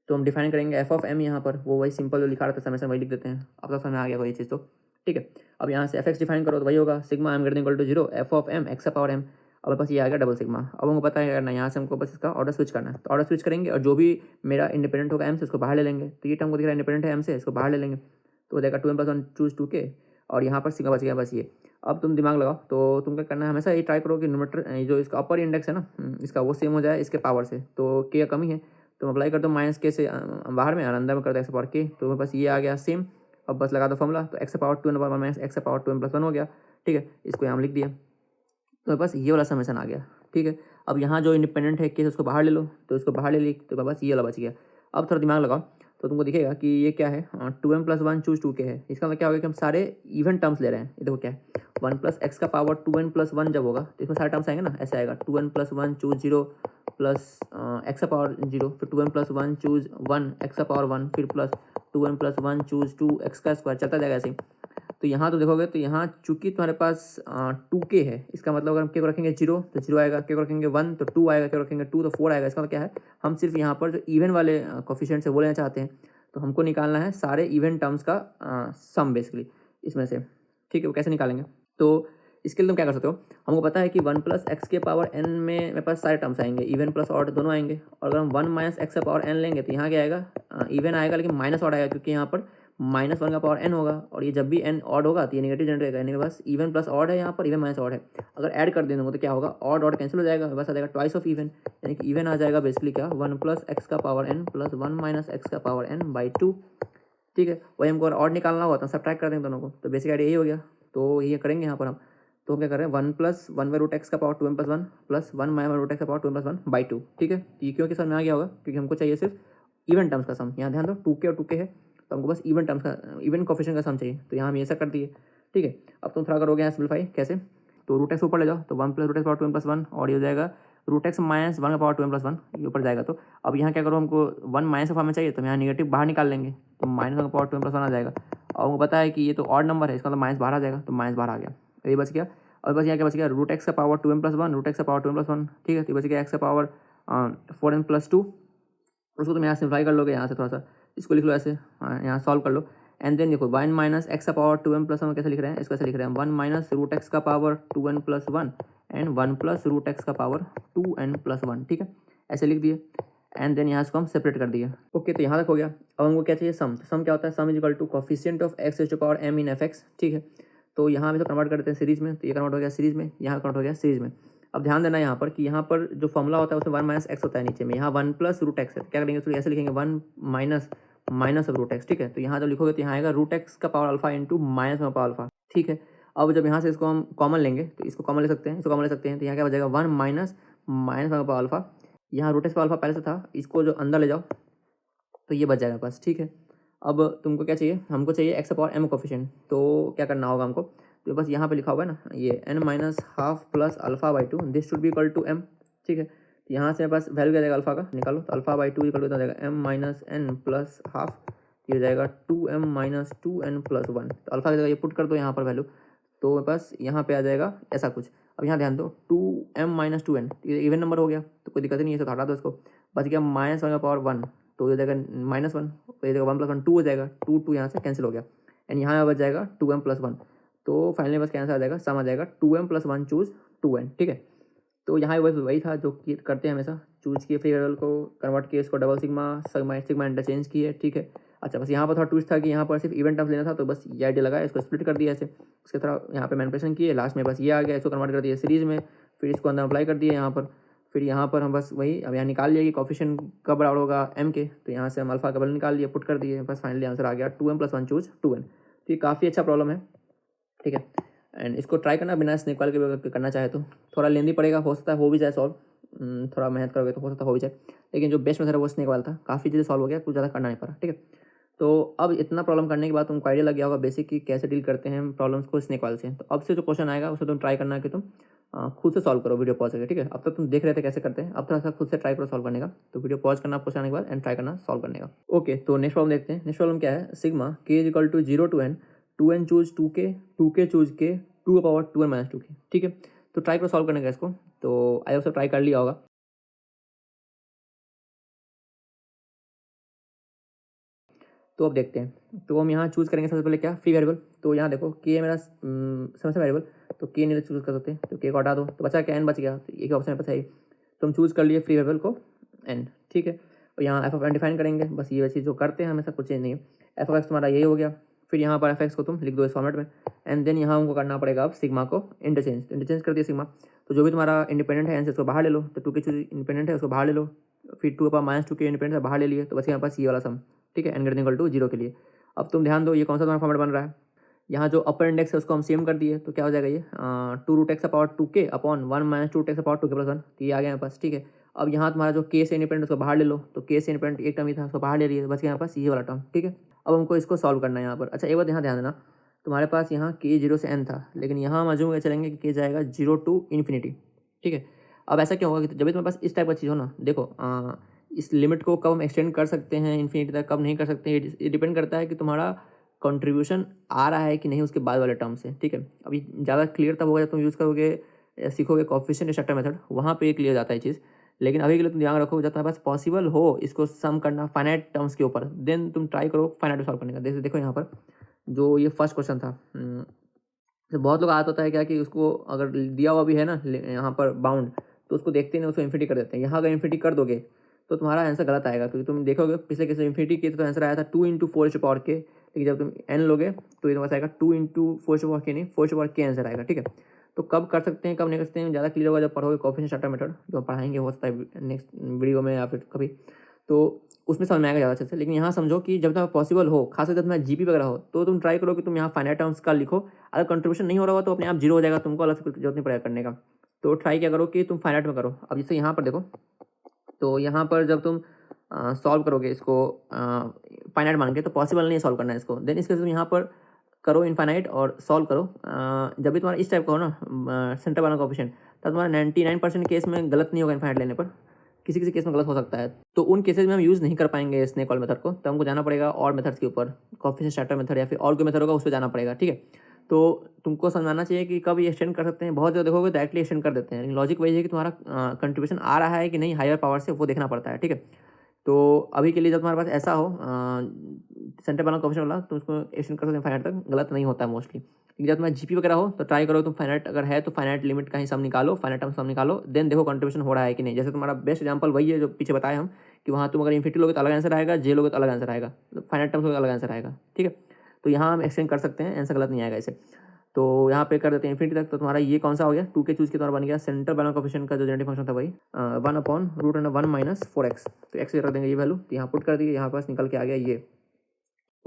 S1: तो हम डिफाइन करेंगे एफ ऑफ एम, यहाँ पर वो वही सिंपल जो लिखा रहा था समेशन वही लिख देते हैं। अब तक समझ में आ गया वही चीज़। तो ठीक है, अब यहाँ से एफ एक्स डिफाइन करो तो वही होगा sigma m greater equal to 0 F of m x का पावर एम। अब बस ये आ गया डबल सिग्मा। अब हमको पता है करना, यहाँ से हमको बस इसका ऑर्डर स्विच करना है। तो ऑर्डर स्विच करेंगे और जो भी मेरा इंडिपेंडेंट होगा एम से उसको बाहर ले लेंगे। तो ये टर्म को दिख रहा है इंडिपेंडेंट है एम से, इसको बाहर ले लेंगे, तो हो जाएगा 2m प्लस 1 चूज 2k और यहाँ पर सिग्मा बच गया बस ये। अब तुम दिमाग लगाओ, तो तुम क्या करना है, हमेशा ये ट्राई करो कि न्यूमरेटर जो इसका अपर इंडेक्स है ना इसका वो सेम हो जाए इसके पावर से। तो के का कमी है तो अप्लाई कर दो माइनस के से बाहर में और अंदर में कर दो एक्स पावर के, तो बस ये आ गया सेम। अब बस लगा दो फॉर्मूला, तो x power 2n power minus x power 2m plus 1 हो गया। ठीक है, इसको यहाँ लिख दिया, तो बस ये वाला समेशन आ गया। ठीक है, अब यहाँ जो इंडिपेंडेंट है केस उसको बाहर ले लो, तो इसको बाहर ले ली तो बस ये वाला बच गया। अब थोड़ा दिमाग लगाओ तो तुमको दिखेगा कि ये क्या है, 2m प्लस 1 चूज 2k है। इसका मतलब क्या होगा कि हम सारे इवन टर्म्स ले रहे हैं। ये देखो क्या है, 1 प्लस एक्स का पावर 2n प्लस 1 जब होगा तो इसमें सारे टर्म्स आएंगे ना, ऐसे आएगा 2n plus 1 choose 0 plus x का पावर 0, फिर 2n प्लस 1 चूज 1 एक्स का पावर 1, फिर plus 2n plus 1 choose 2 x का स्क्वायर, चलता जाएगा ऐसे ही। तो यहाँ तो देखोगे तो यहाँ चूंकि तुम्हारे पास 2k है, इसका मतलब अगर हम के को रखेंगे 0 तो 0 आएगा, के को रखेंगे 1 तो 2 आएगा, के को रखेंगे 2 तो 4 आएगा। इसका मतलब क्या है, हम सिर्फ यहाँ पर जो इवन वाले कोफिशिएंट से वो लेना चाहते हैं, तो हमको निकालना है सारे इवन टर्म्स का सम बेसिकली इसमें से। ठीक है, वो कैसे निकालेंगे, तो इसके लिए तुम क्या कर सकते हो, हमको पता है कि 1 प्लस एक्स के पावर एन में मेरे पास सारे टर्म्स आएंगे, इवन प्लस ऑड दोनों आएंगे। और अगर हम 1 माइनस एक्स का पावर एन लेंगे तो यहाँ क्या आएगा, इवन आएगा लेकिन माइनस ऑड आएगा, क्योंकि यहाँ पर -1 का पावर एन होगा और ये जब भी एन ऑड होगा तो ये नेगेटिव जनरेट करेगा, यानी बस इवन प्लस ऑड है, यहाँ पर इवन माइनस ऑड है। अगर ऐड कर देंगे तो क्या होगा, ऑड ऑड कैंसिल हो जाएगा, बस आ जाएगा ट्वाइस ऑफ इवन, यानी कि इवन आ जाएगा बेसिकली क्या, 1 प्लस एक्स का power n plus 1 minus x का पावर एन बाई 2। ठीक है, वही हमको ऑड निकालना होगा तो सब्ट्रैक्ट कर देंगे दोनों को, तो बेसिक आइडिया यही हो गया। तो ये करेंगे यहाँ पर हम, तो क्या कर रहे हैं 1 प्लस 1 बाई रूट एक्स का power 2m plus 1 plus 1 minus root x का पावर 2m प्लस 1 बाई 2। ठीक है, तो ये क्यों कि समझ में आ गया होगा, क्योंकि हमको चाहिए सिर्फ इवन टर्म्स का सम। यहाँ ध्यान दो 2k और 2k है तो हमको बस इवन टर्म्स का इवन कोफिशिएंट का सम चाहिए, तो यहाँ हम ऐसा कर दिए। ठीक है, अब तुम थोड़ा करोगे यहाँ सिंप्लीफाई कैसे, तो रूट एक्स ऊपर ले जाओ, तो 1 plus root x power 2m plus 1 और ये हो जाएगा रूट एक्स माइनस 1 का पावर 2m प्लस 1, ये ऊपर जाएगा। तो अब यहाँ क्या करो, हमको 1 माइनस का फॉर्म में चाहिए तो यहाँ निगेटिव बाहर निकाल लेंगे, तो माइनस 1 का पावर 2m प्लस 1 आ जाएगा। और हमको पता है कि ये तो ऑड नंबर है, इसका मतलब माइनस बाहर आ जाएगा, तो माइनस बाहर आ गया, तो ये बच गया। और बस यहाँ क्या बच गया, रूट एक्स का power 2m plus 1 root x का पावर 2m प्लस 1। ठीक है, तो बच गया एक्स का पावर 4n प्लस 2। उसको तुम यहाँ सिम्प्लाई कर लोगे, यहाँ से थोड़ा सा इसको लिख लो ऐसे, यहाँ सॉल्व कर लो एंड देन देखो 1 माइनस एक्स का पावर 2m प्लस 1 कैसे लिख रहे हैं, इसको ऐसे लिख रहे हैं 1 माइनस रूट एक्स का power 2n plus 1 and 1 plus root x का पावर 2n प्लस 1। ठीक है, ऐसे लिख दिए एंड देन यहाँ इसको हम सेपरेट कर दिए। ओके, तो यहाँ तक हो गया। अब हमको क्या चाहिए, सम। तो सम क्या होता है, sum is equal to coefficient of x to power m in F x. ठीक है, तो यहाँ हम इसको कन्वर्ट कर देते हैं सीरीज में, तो ये कन्वर्ट हो गया सीरीज में, यहाँ कन्वर्ट हो गया सीरीज में। अब ध्यान देना यहाँ पर कि यहाँ पर जो फॉर्मूला होता है उसमें 1 माइनस एक्स होता है नीचे में, यहाँ 1 प्लस रूट एक्स है, क्या करेंगे उसको ऐसे लिखेंगे 1 minus minus of root x. ठीक है, तो यहाँ जब लिखोगे तो यहाँ आएगा रूट एक्स का पावर अल्फा इंटू माइनस में पावर अल्फा। ठीक है, अब जब यहाँ से इसको हम कॉमन लेंगे तो इसको कॉमन ले सकते हैं, इसको कॉमन ले सकते हैं, तो यहाँ क्या बचेगा 1 माइनस माइनस में पावर अल्फा, यहाँ रूट एक्स पावर अल्फा पहले से था, इसको जो अंदर ले जाओ तो ये बच जाएगा बस। ठीक है, अब तुमको क्या चाहिए, हमको चाहिए एक्स पावर m कोफिशिएंट, तो क्या करना होगा हमको, तो बस यहाँ पे लिखा हुआ है ना ये n minus half plus alpha by two this should be equal to m, ठीक है। तो यहाँ से बस वैल्यू क्या जाएगा अल्फा का निकालो, तो alpha by two equal to जाएगा m minus n plus half, ये हो जाएगा 2m माइनस 2n प्लस 1। तो अल्फा की जगह ये पुट कर दो यहाँ पर वैल्यू, तो बस यहाँ पे आ जाएगा ऐसा कुछ। अब यहाँ ध्यान दो 2m माइनस 2n, ये इवन नंबर हो गया तो कोई दिक्कत नहीं है, इसे हटा दो इसको, बच गया माइनस 1 का पावर 1, तो ये जाएगा माइनस 1, तो ये जाएगा 1 प्लस 1 2 हो जाएगा, 2 यहाँ से कैंसिल हो गया, एंड यहाँ बच जाएगा 2m प्लस 1। तो फाइनली बस कैंसिल आ जाएगा, सम आ जाएगा 2m प्लस 1 चूज 2n, ठीक है। तो यहाँ वही था जो कि करते हैं हमेशा, चूज किए फ्री वेरिएबल को, कन्वर्ट किए इसको डबल सिग्मा इंटरचेंज किए, ठीक है। अच्छा बस यहाँ पर थोड़ा ट्विस्ट था कि यहाँ पर सिर्फ इवेंट टर्म्स लेना था, तो बस ये आइडिया लगाया, इसको स्प्लिट कर दिया ऐसे, उसके तरह यहाँ पे मैनिपुलेशन किए, लास्ट में बस ये आ गया, इसको कन्वर्ट कर दिया सीरीज में, फिर इसको अंदर अप्लाई कर दिए यहाँ पर, फिर यहाँ पर हम बस वही अब यहाँ निकाल लिया कि कोफिशिएंट कब बराबर होगा m के, तो यहाँ से हम अल्फा का वैल्यू निकाल लिए, पुट कर दिए, बस फाइनली आंसर आ गया 2m प्लस 1 चूज 2n। तो ये काफ़ी अच्छा प्रॉब्लम है, ठीक है। एंड इसको ट्राई करना बिना स्नेक वाले के करना चाहे तो थोड़ा लेंदी पड़ेगा, हो सकता है हो भी जाए सॉल्व, थोड़ा मेहनत करोगे तो हो सकता है हो भी जाए, लेकिन जो बेस्ट मेथड है वो स्नेक वाला था, काफ़ी चीज़ें सॉल्व हो गया, कुछ ज़्यादा करना नहीं पड़ा, ठीक है। तो अब इतना प्रॉब्लम करने के बाद तुमको आइडिया लग गया होगा बेसिक कि कैसे डील करते हैं प्रॉब्लम्स को स्नेक वाल से। तो अब से जो क्वेश्चन आएगा उसे तुम ट्राई करना है कि तुम खुद से सॉल्व करो वीडियो पॉज करके, ठीक है। अब तक तुम देख रहे थे कैसे करते हैं, अब थोड़ा सा खुद से ट्राई करो सॉल्व करने का, तो वीडियो पॉज करना क्वेश्चन आने के बाद एंड ट्राई करना सॉल्व करने का। ओके, तो नेक्स्ट प्रॉब्लम देखते हैं। नेक्स्ट प्रॉब्लम क्या है, sigma k is equal to 0 to n, 2n choose 2k choose k, 2 का पावर 2n माइनस 2k, ठीक है। तो ट्राई करो सॉल्व करने का इसको, तो आई होप ट्राई कर लिया होगा। तो अब देखते हैं, तो हम यहाँ चूज़ करेंगे सबसे पहले क्या, फ्री वेरिएबल। तो यहाँ देखो k है मेरा समस्या वेरिएबल, तो k नहीं चूज़ कर सकते, तो k को हटा दो, तो बचा क्या n बच गया, तो एक ऑप्शन बचा ही, तो हम चूज़ कर लिए फ्री वेरिएबल को n, ठीक है। और यहाँ एफ ऑफ एन डिफाइन करेंगे, बस ये चीज़ जो करते हैं हमेशा, कुछ चेंज नहीं है। एफ ऑफ एक्स तुम्हारा यही हो गया, फिर यहाँ पर एफ एक्स को तुम लिख दो इस फॉर्मेट में, एंड देन यहाँ हमको करना पड़ेगा अब सिग्मा को इंटरचेंज, तो इंटरचेंज कर दिया सिग्मा, तो जो भी तुम्हारा इंडिपेंडेंट है एन से उसको बाहर ले लो, तो 2k चूज इंडिपेंडेंट है उसको बाहर ले लो, फिर 2 का माइनस 2k इंडिपेंडेंट है बाहर ले लिए, तो बस यहाँ पास ये वाला सम, ठीक है, एन ग्रेटर इक्वल टू 0 के लिए। अब तुम ध्यान दो ये कौन सा तुम्हारा फॉर्मेट बन रहा है, यहाँ जो अपर इंडेक्स है उसको हम सेम कर दिए, तो क्या हो जाएगा ये 2 root x power 2k upon 1 minus 2 x power 2k plus 1, तो ये आ गया यहाँ पास, ठीक है। अब यहाँ तुम्हारा जो k से इंडिपेंडेंट उसको बाहर ले लो, तो k से इंडिपेंडेंट एक टर्म ही था उसको बाहर ले लिए, बस यहाँ पास ये वाला टर्म, ठीक है। अब हमको इसको सॉल्व करना है यहाँ पर। अच्छा एक बात यहाँ ध्यान देना, तुम्हारे पास यहाँ k 0 से n था, लेकिन यहाँ हम अज्यूम चलेंगे कि k जाएगा 0 टू इन्फिनिटी, ठीक है। अब ऐसा क्यों होगा कि जब भी तुम्हारे पास इस टाइप का चीज़ हो ना, देखो इस लिमिट को कब हम एक्सटेंड कर सकते हैं इन्फिनिटी तक, कब नहीं कर सकते, ये डिपेंड करता है कि तुम्हारा कंट्रीब्यूशन आ रहा है कि नहीं उसके बाद वाले टर्म से, ठीक है। अभी ज़्यादा क्लियर तब होगा जब तुम यूज़ करोगे सीखोगे कोएफिशिएंट स्ट्रक्चर मेथड, वहाँ पे क्लियर जाता है चीज़, लेकिन अभी के लिए तुम ध्यान रखो जब तुम्हारे पास पॉसिबल हो इसको सम करना फाइनाइट टर्म्स के ऊपर, देन तुम ट्राई करो फाइनाइट सॉल्व करने का। देखो यहाँ पर जो ये फर्स्ट क्वेश्चन था, तो बहुत लोग आता होता है क्या कि उसको अगर दिया हुआ भी है ना यहाँ पर बाउंड, तो उसको देखते नहीं उसको इन्फिनिटी कर देते हैं। यहाँ अगर इन्फिनिटी कर दोगे तो तुम्हारा आंसर गलत आएगा, क्योंकि तुम देखोगे पिछले केस में इन्फिनिटी किए तो आंसर आया था 2 इंटू 4 पावर के, लेकिन जब तुम n लोगे तो ये तुम्हारा आएगा 2 इंटू 4 पावर के, नहीं 4 पावर के आंसर आएगा, ठीक है। तो कब कर सकते हैं कब नहीं कर सकते हैं ज़्यादा क्लियर होगा जब पढ़ोगे कोएफिशिएंट स्ट्रक्चर मेथड, जो पढ़ाएंगे हो सकता है नेक्स्ट वीडियो में या फिर कभी, तो उसमें समझ में आएगा ज़्यादा अच्छे से। लेकिन यहाँ समझो कि जब तक पॉसिबल हो, खासकर जब तुम्हारा जीपी वगैरह हो, तो तुम ट्राई करो कि तुम यहाँ फाइनाइट टर्म्स का लिखो। अगर कंट्रीब्यूशन नहीं हो रहा हो तो अपने आप 0 हो जाएगा, तुमको अलग से जरूरत नहीं पड़ेगा करने का। तो ट्राई क्या करो कि तुम फाइनाइट में करो। अब जैसे यहाँ पर देखो, तो यहाँ पर जब तुम सॉल्व करोगे इसको फाइनाइट मान के, तो पॉसिबल नहीं है सॉल्व करना है इसको, देन इसके तुम यहाँ पर करो इनफाइनाइट और सॉल्व करो। जब भी तुम्हारा इस टाइप का हो ना सेंटर वाला कोएफिशिएंट, तब तुम्हारा 99% केस में गलत नहीं होगा इनफाइनाइट लेने पर, किसी किसी केस में गलत हो सकता है। तो उन केसेस में हम यूज़ नहीं कर पाएंगे स्नेक वाल मेथड को, तो हमको जाना पड़ेगा और मेथड्स के ऊपर, कोएफिशिएंट स्ट्रक्चर मेथड या फिर और कोई मेथड होगा उस पर जाना पड़ेगा, ठीक है। तो तुमको समझाना चाहिए कि कब ये एक्सटेंड कर सकते हैं, बहुत ज़्यादा देखोगे डायरेक्टली एक्सटेंड कर देते हैं, लेकिन लॉजिक वही है कि तुम्हारा कंट्रीब्यूशन आ रहा है कि नहीं हायर पावर से, वो देखना पड़ता है, ठीक है। तो अभी के लिए जब तुम्हारे पास ऐसा हो सेंटर वाला कोएफिशिएंट वाला, तो उसको एक्सटेंड कर सकते हैं फाइनाइट तक, गलत नहीं होता है मोस्टली। लेकिन जब तुम्हारा जीपी वगैरह हो तो ट्राई करो तुम फाइनाइट अगर है तो फाइनाइट लिमिट का ही सम निकालो, फाइनाइट टर्म सम निकालो, देन देखो कंट्रीब्यूशन हो रहा है कि नहीं। जैसे तुम्हारा बेस्ट एग्जांपल वही है जो पीछे बताए हम, कि वहाँ तुम अगर इन्फिनिटी लोगे तो अलग आंसर आएगा, जे लोगे तो अलग आंसर आएगा, फाइनाइट टर्म्स लोगे अलग आंसर आएगा, ठीक है। तो यहाँ हम एक्सटेंड कर सकते हैं, आंसर गलत नहीं आएगा इसे। तो यहाँ पे कर देते हैं इन्फिनिटी तक, तो तुम्हारा ये कौन सा हो गया 2k चूज के द्वारा बन गया सेंटर बैलेंस कोएफिशिएंट का जो जेनेटिक फंक्शन था वही 1 upon root under 1 minus 4x, तो x रख देंगे ये वैल्यू, तो यहाँ पुट कर दिए, यहाँ पास निकल के आ गया ये।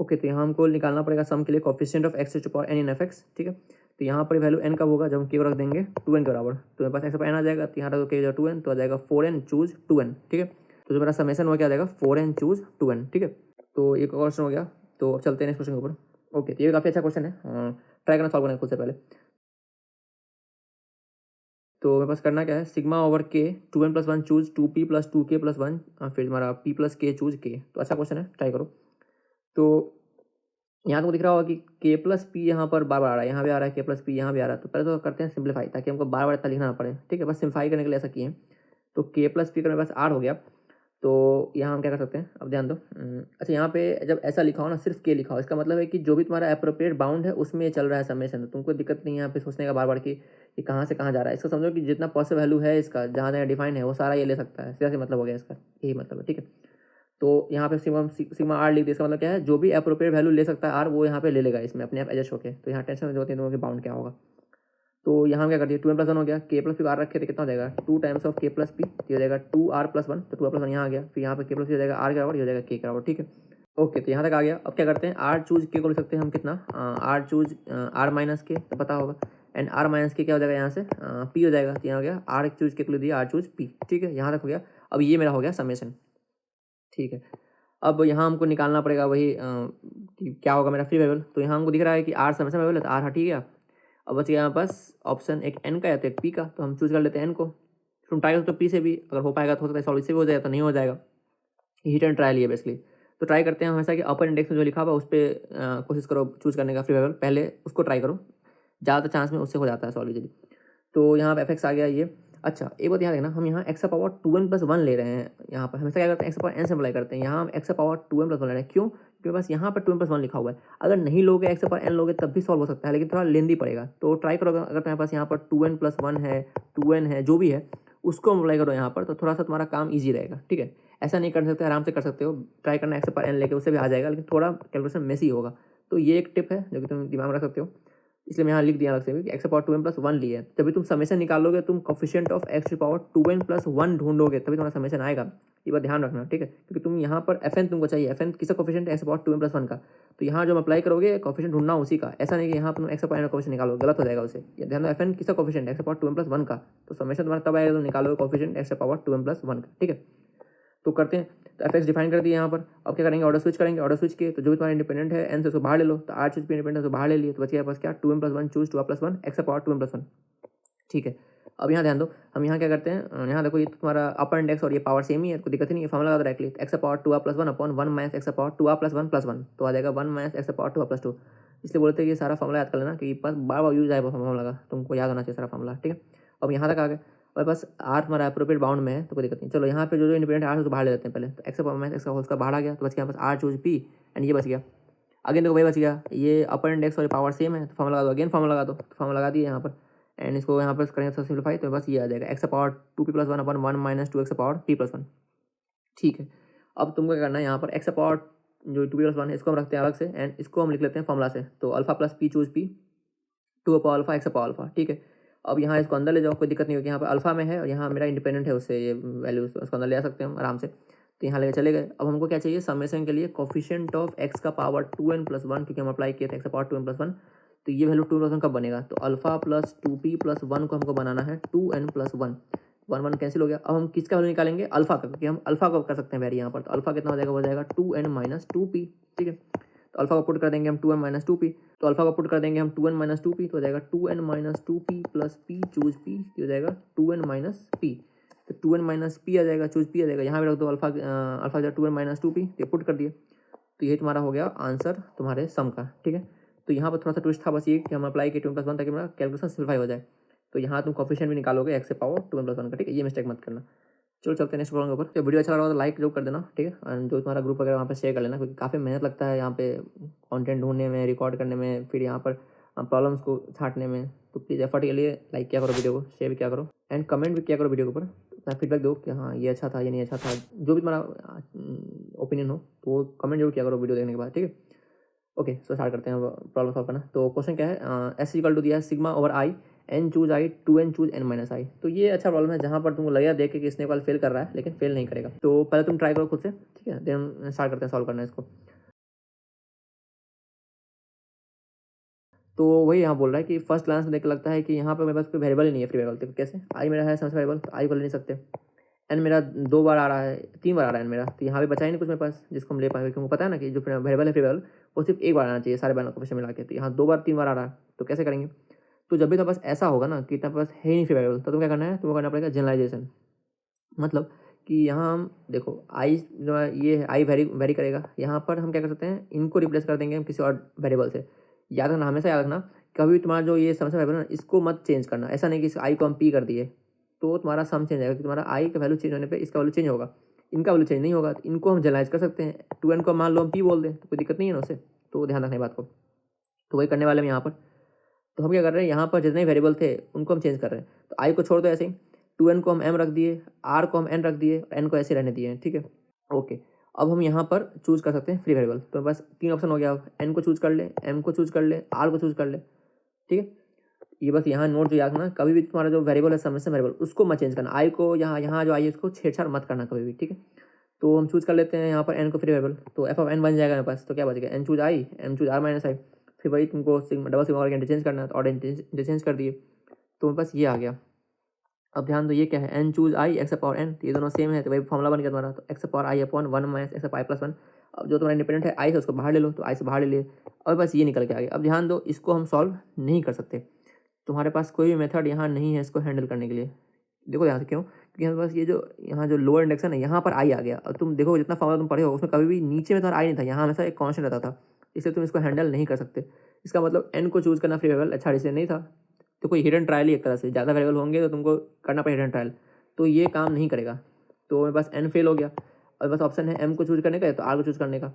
S1: ओके, तो यहाँ हमको निकालना पड़ेगा सम के लिए coefficient of x to power n in fx, ठीक है। तो यहाँ पर वैल्यू n कब होगा, जब हम k को रख देंगे 2n के बराबर, तो मेरे पास x पर n आ जाएगा, तो यहाँ रखो k 2n, तो आ जाएगा 4n चूज 2n, ठीक है। तो जो मेरा समेशन हो क्या आ जाएगा 4n चूज 2n, ठीक है। तो एक क्वेश्चन हो गया, तो अब चलते हैं नेक्स्ट क्वेश्चन के ऊपर। ओके, तो ये काफ़ी अच्छा क्वेश्चन है, ट्राई करना सॉल्व करना खुद से पहले। तो मेरे पास करना क्या है, सिग्मा ओवर के 2n+1 चूज 2p + 2k+1 फिर तुम्हारा p + k चूज k। तो अच्छा क्वेश्चन है, ट्राई करो। तो यहाँ तुमको दिख रहा होगा कि k + p यहाँ पर बार बार आ रहा है, यहाँ भी आ रहा है k + p, यहाँ भी आ रहा है। तो पहले तो करते हैं सिंप्लीफाई, ताकि हमको बार बार इतना लिखना ना पड़े। ठीक है, बस सिंप्लीफाई करने के लिए ऐसा किए हैं। तो k + p का मेरे पास r हो गया। तो यहाँ हम क्या कर सकते हैं, अब ध्यान दो। अच्छा, यहाँ पे जब ऐसा लिखा हो ना, सिर्फ के लिखा हो, इसका मतलब है कि जो भी तुम्हारा एप्रोप्रिएट बाउंड है उसमें चल रहा है समेशन। तो तुमको दिक्कत नहीं है यहाँ पे सोचने का बार बार कि ये कहाँ से कहाँ जा रहा है। इसका समझो कि जितना पॉसिबल वैल्यू है इसका, जहाँ जहाँ डिफाइन है, वो सारा ये ले सकता है। सीधा सी मतलब हो गया इसका, यही मतलब है। ठीक है, तो यहाँ पे सिग्मा आर लिख दिया। इसका मतलब क्या है, जो भी एप्रोप्रिएट वैल्यू ले सकता है आर, वो यहाँ पे ले लेगा इसमें अपने आप एडजस्ट होकर। तो यहाँ टेंशन जो होती है दोनों की बाउंड क्या होगा। तो यहाँ हम क्या कर दिए, 2n+1 हो गया, k + p आर रखे थे, कितना हो जाएगा 2 टाइम्स ऑफ k + p, तो हो जाएगा 2r+1। तो 2r+1 यहाँ आ गया, फिर यहाँ पे k + p हो जाएगा r के बराबर, ये हो जाएगा k के बराबर। ठीक है, ओके। तो यहाँ तक आ गया। अब क्या करते हैं, r चूज k को लिख सकते हैं हम कितना, r चूज r - k, तो पता होगा। एंड r - k क्या हो जाएगा यहाँ से, p हो जाएगा। तो यहाँ हो गया r चूज k को लिख दिया, r चूज p। ठीक है, यहाँ तक हो गया। अब ये मेरा हो गया समेशन। ठीक है, अब यहाँ हमको निकालना पड़ेगा वही कि क्या होगा मेरा फ्री वेरिएबल। तो यहाँ हमको दिख रहा है कि r समेशन वेरिएबल है, तो r हट ही गया। अब बच गया हमारे पास ऑप्शन, एक n का या तो एक p का। तो हम चूज कर लेते हैं n को। तुम ट्राई करो तो p से भी अगर हो पाएगा तो हो सकता है सॉल्व इससे भी हो जाएगा, तो नहीं हो जाएगा। हिट एंड ट्रायल ये बेसिकली। तो ट्राई करते हैं हमेशा कि अपर इंडेक्स में जो लिखा हुआ उस पर कोशिश करो चूज करने का फ्री वेरिएबल, पहले उसको ट्राई करो, ज़्यादा चांस में उससे हो जाता है सॉल्व इजीली। तो यहाँ पे fx आ गया ये। अच्छा, एक बात ध्यान रखना, हम यहाँ x⁴2n+1 ले रहे हैं। यहाँ पर हमेशा क्या करते हैं, x⁴n से अप्लाई करते हैं। यहाँ हम x⁴2n+1 ले रहे हैं, क्यों? क्योंकि बस यहाँ पर 2n+1 लिखा हुआ है। अगर नहीं लोगे x⁴n लोगे तब भी सॉल्व हो सकता है, लेकिन थोड़ा लेंदी पड़ेगा। तो ट्राई करो, अगर तुम्हारे पास यहाँ पर 2n+1 है, 2n है, जो भी है उसको अप्लाई करो यहाँ पर, तो थोड़ा सा तुम्हारा काम ईजी रहेगा। ठीक है, ऐसा नहीं कर सकते, आराम से कर सकते हो। ट्राई करना x⁴n लेके, उससे भी आ जाएगा, लेकिन थोड़ा कैलकुलेशन मेसी होगा। तो ये एक टिप है जो कि तुम दिमाग में रख सकते हो। इसलिए मैं यहाँ लिख दिया अलग से भी कि x⁴2n+1 लिए। जब भी तुम समेशन निकालोगे, तुम कोफिशिएंट ऑफ x⁴2n+1 ढूंढोगे, तभी तुम्हारा समेशन आएगा। ये बात ध्यान रखना, ठीक है, क्योंकि तुम यहाँ पर fn तुमको चाहिए। fn किसका कोफिशिएंट है, x⁴2n+1 का। तो यहाँ जो अप्लाई करोगे कोफिशिएंट ढूंढना उसी का, ऐसा नहीं कि यहाँ तुम x⁴n का कोफिशिएंट निकालो, गलत हो जाएगा उसे। ध्यान दो, fn किसका कोफिशिएंट है, x⁴2n+1 का। तो समेशन तुम्हारा तब आएगा तुम निकालोगे कोफिशिएंट x⁴2n+1 का। ठीक है, तो करते हैं। तो एफ एक्स डिफाइन कर दिया यहाँ पर। अब क्या करेंगे, ऑर्डर स्विच करेंगे। ऑर्डर स्विच किए तो जो भी तुम्हारा इंडिपेंडेंट है एन से उसको बाहर ले लो। तो आर चूज भी इंडिपेंडेंट है तो बाहर ले लिए, तो बच गया पास क्या 2n+1 चूज 2r+1 x⁴2n+1। ठीक है, अब यहाँ ध्यान दो, हम यहाँ क्या करते हैं, यहाँ देखो ये तुम्हारा अपर इंडेक्स और ये पावर सेम ही है, कोई दिक्कत ही नहीं है। फॉर्मूला लगा दो डायरेक्टली, x⁴2r+1 अपॉन 1 - x⁴2r+1+1, तो आ जाएगा 1 - x⁴2r+2। इसलिए बोलते हैं कि सारा फॉर्मूला याद कर लेना, कि पास बार बार यूज आएगा फॉर्मूला का, तुमको याद होना चाहिए सारा फॉर्मूला। ठीक है, अब यहाँ तक आ गए। और बस आर हमारा एप्रोप्रिएट बाउंड में है तो कोई दिक्कत नहीं। चलो यहाँ पे जो जो इंडिपेंडेंट आर है उसको बाहर ले लेते हैं पहले। तो x का होल स्क्वायर बाहर आ गया, तो बच गया बस आर चूज पी, एंड ये बच गया। अगेन देखो वही बच गया, ये अपर इंडेक्स और पावर सेम है, तो फॉर्मूला लगा दो। अगेन फॉर्मूला लगा दो, तो फॉर्मूला लगा दिए यहाँ पर, एंड इसको यहाँ पर करेंगे तो सिंप्लीफाई, तो बस ये आ जाएगा x⁴2p+1 अपॉन 1 - 2x⁴p+1। ठीक है, अब तुमको क्या करना है, यहाँ पर x⁴ जो 2p+1 है इसको हम रखते हैं अलग से, एंड इसको हम लिख लेते हैं फॉर्मूला से। तो alpha plus P choose P 2 x⁴। ठीक है, अब यहाँ इसको अंदर ले जाओ, कोई दिक्कत नहीं होगी। यहाँ पर अल्फा में है और यहाँ मेरा इंडिपेंडेंट है उससे, ये वैल्यू उसको अंदर ले आ सकते हैं हम आराम से। तो यहाँ लेके चले गए। अब हमको क्या चाहिए, समेशन के लिए कोफिशिएंट ऑफ x का पावर 2n+1, क्योंकि हम अप्लाई किए थे x⁴2n+1। तो ये वैल्यू 2n+1 कब बनेगा, तो अल्फा प्लस 2p+1 को हमको बनाना है 2n+1। 1 कैंसिल हो गया। अब हम किसका वैल्यू निकालेंगे, अल्फा का, क्योंकि हम अल्फा को कर सकते हैं वेरी यहाँ पर। तो अल्फा कितना हो जाएगा, हो जाएगा 2n - 2p। ठीक है, तो अल्फा को पुट कर देंगे हम 2n - 2p। तो अल्फा को पुट कर देंगे हम 2n - 2p, तो हो जाएगा 2n - 2p plus p choose p, हो जाएगा 2n - p। तो 2n - p आ जाएगा, चूज p आ जाएगा। यहाँ भी रख दो अल्फा, अल्फा जो 2n - 2p, तो पुट कर दिए। तो ये तुम्हारा हो गया आंसर तुम्हारे सम का। ठीक है, तो यहाँ पर थोड़ा सा ट्विस्ट था बस ये कि हम अप्लाई किए 2n+1 ताकि मेरा कैलकुलेशन सिम्प्लीफाई हो जाए। तो यहाँ तुम कोफिशिएंट भी निकालोगे x⁴2n+1 का। ठीक है, ये मिस्टेक मत करना। चलो चलते हैं नेक्स्ट प्रॉब्लम के ऊपर। तो वीडियो अच्छा लगा हो तो लाइक जरूर कर देना। ठीक है, और जो तुम्हारा ग्रुप वगैरह वहाँ पे शेयर कर लेना, क्योंकि काफ़ी मेहनत लगता है यहाँ पे कंटेंट ढूंढने में, रिकॉर्ड करने में, फिर यहाँ पर प्रॉब्लम्स को छांटने में। तो प्लीज़ एफर्ट के लिए लाइक किया करो वीडियो को, शेयर भी किया करो, एंड कमेंट भी किया करो वीडियो के ऊपर। अपना फीडबैक दो कि हाँ ये अच्छा था, ये नहीं अच्छा था, जो भी तुम्हारा ओपिनियन हो तो वो कमेंट जरूर किया करो वीडियो देखने के बाद। ठीक है, ओके, सो स्टार्ट करते हैं प्रॉब्लम सॉल्व करना। तो क्वेश्चन क्या है, एस इक्वल टू दिया है sigma over I n choose I 2n choose n - i। तो ये अच्छा प्रॉब्लम है जहाँ पर तुमको लगेगा देख के कि इसने वाल फेल कर रहा है, लेकिन फेल नहीं करेगा। तो पहले तुम ट्राई करो खुद से, ठीक है, देन स्टार्ट करते हैं सॉल्व करना इसको। तो वही यहाँ बोल रहा है कि फर्स्ट ग्लांस में देख के लगता है कि यहाँ पर मेरे पास कोई वेरिएबल ही नहीं है, फ्री वेरिएबल। तो कैसे, आई मेरा है समझ वेरिएबल, तो आई को ले नहीं सकते। एन मेरा 2 बार आ रहा है, 3 बार आ रहा है एन मेरा, तो यहाँ पे बचा ही नहीं कुछ मेरे पास जिसको हम ले पाएंगे, क्योंकि पता है ना कि जो वेरिएबल है फ्री वेरिएबल वो सिर्फ एक बार आना चाहिए सारे बैनर कोफिशिएंट मिला के, तो यहाँ 2 बार 3 बार आ रहा है, तो कैसे करेंगे। तो जब भी तुम्हारे पास ऐसा होगा ना कि तुम्हारे पास है ही नहीं फ्री वेरिएबल, तो तुम क्या करना है, तुमको करना पड़ेगा जनरलाइजेशन। मतलब कि यहाँ हम देखो आई जो है ये है आई वेरी करेगा, यहाँ पर हम क्या कर सकते हैं, इनको रिप्लेस कर देंगे हम किसी और वेरिएबल से। याद रखना, हमेशा याद रखना, कभी तुम्हारा जो ये समस्या वेरिएबल ना इसको मत चेंज करना, ऐसा नहीं कि इस आई को हम पी कर दिए तो तुम्हारा सम चेंज आएगा, कि तुम्हारा आई का वैल्यू चेंज होने पे इसका वैल्यू चेंज होगा, इनका वैल्यू चेंज नहीं होगा। तो इनको हम जनरलाइज कर सकते हैं, 2n को मान लो हम पी बोल दें तो कोई दिक्कत नहीं है ना उससे, तो ध्यान रखना बात को। तो वही करने वाले हम यहाँ पर। तो हम क्या कर रहे हैं, यहाँ पर जितने वेरिएबल थे उनको हम चेंज कर रहे हैं, तो आई को छोड़ दो ऐसे ही, 2n को हम m रख दिए, r को हम n रख दिए, n को ऐसे रहने दिए हैं, ठीक है ओके। अब हम यहाँ पर चूज कर सकते हैं फ्री वेरिएबल, तो बस 3 ऑप्शन हो गया, अब n को चूज कर ले, m को चूज कर ले, r को चूज कर ले, ठीक है। ये बस यहाँ नोट जो याद रखना, कभी भी तुम्हारा जो वेरिएबल है समस्या वेरिएबल उसको मत चेंज करना, आई को यहाँ जो आई है उसको छेड़छाड़ मत करना कभी भी, ठीक है। तो हम चूज कर लेते हैं यहाँ पर n को फ्री वेरिएबल, तो f ऑफ n बन जाएगा मेरे पास, तो क्या बच गया, n choose i, m choose r minus i, फिर वही तुमको डबल सिग्मा करके इंटरचेंज करना है, तो ऑर्डर इंटरचेंज कर दिए, तो मेरे पास ये आ गया। अब ध्यान दो ये क्या है, n चूज आई एक्स पावर n, तो ये दोनों सेम है, तो वही फॉर्मुला बन गया तुम्हारा, तो एक्स पावर आई अपॉन 1 माइनस एक्स पावर आई प्लस 1। अब जो तुम्हारा इंडिपेंडेंट है आई से उसको बाहर ले लो, तो आई से बाहर ले लिए, और बस ये निकल के आ गया। अब ध्यान दो इसको हम सॉल्व नहीं कर सकते, तुम्हारे पास कोई भी मेथड यहाँ नहीं है इसको हैंडल करने के लिए। देखो यहाँ से क्यों, क्योंकि हमारे पास ये जो यहाँ जो लोअर इंडेक्शन है यहाँ पर आई आ गया, और तुम देखो जितना फॉर्मुला तुम पढ़े हो उसमें कभी भी नीचे में तुम्हारा आई नहीं था, यहाँ हमेशा एक कॉन्स्टेंट रहता था, इसलिए तुम इसको हैंडल नहीं कर सकते। इसका मतलब n को चूज करना फ्री वेरिएबल अच्छा इसलिए नहीं था, तो कोई हिडन ट्रायल ही एक तरह से, ज़्यादा वेरिएबल होंगे तो तुमको करना पड़ेगा हिडन ट्रायल, तो ये काम नहीं करेगा। तो मेरे पास n फेल हो गया, और बस ऑप्शन है m को चूज करने का तो r को चूज करने का,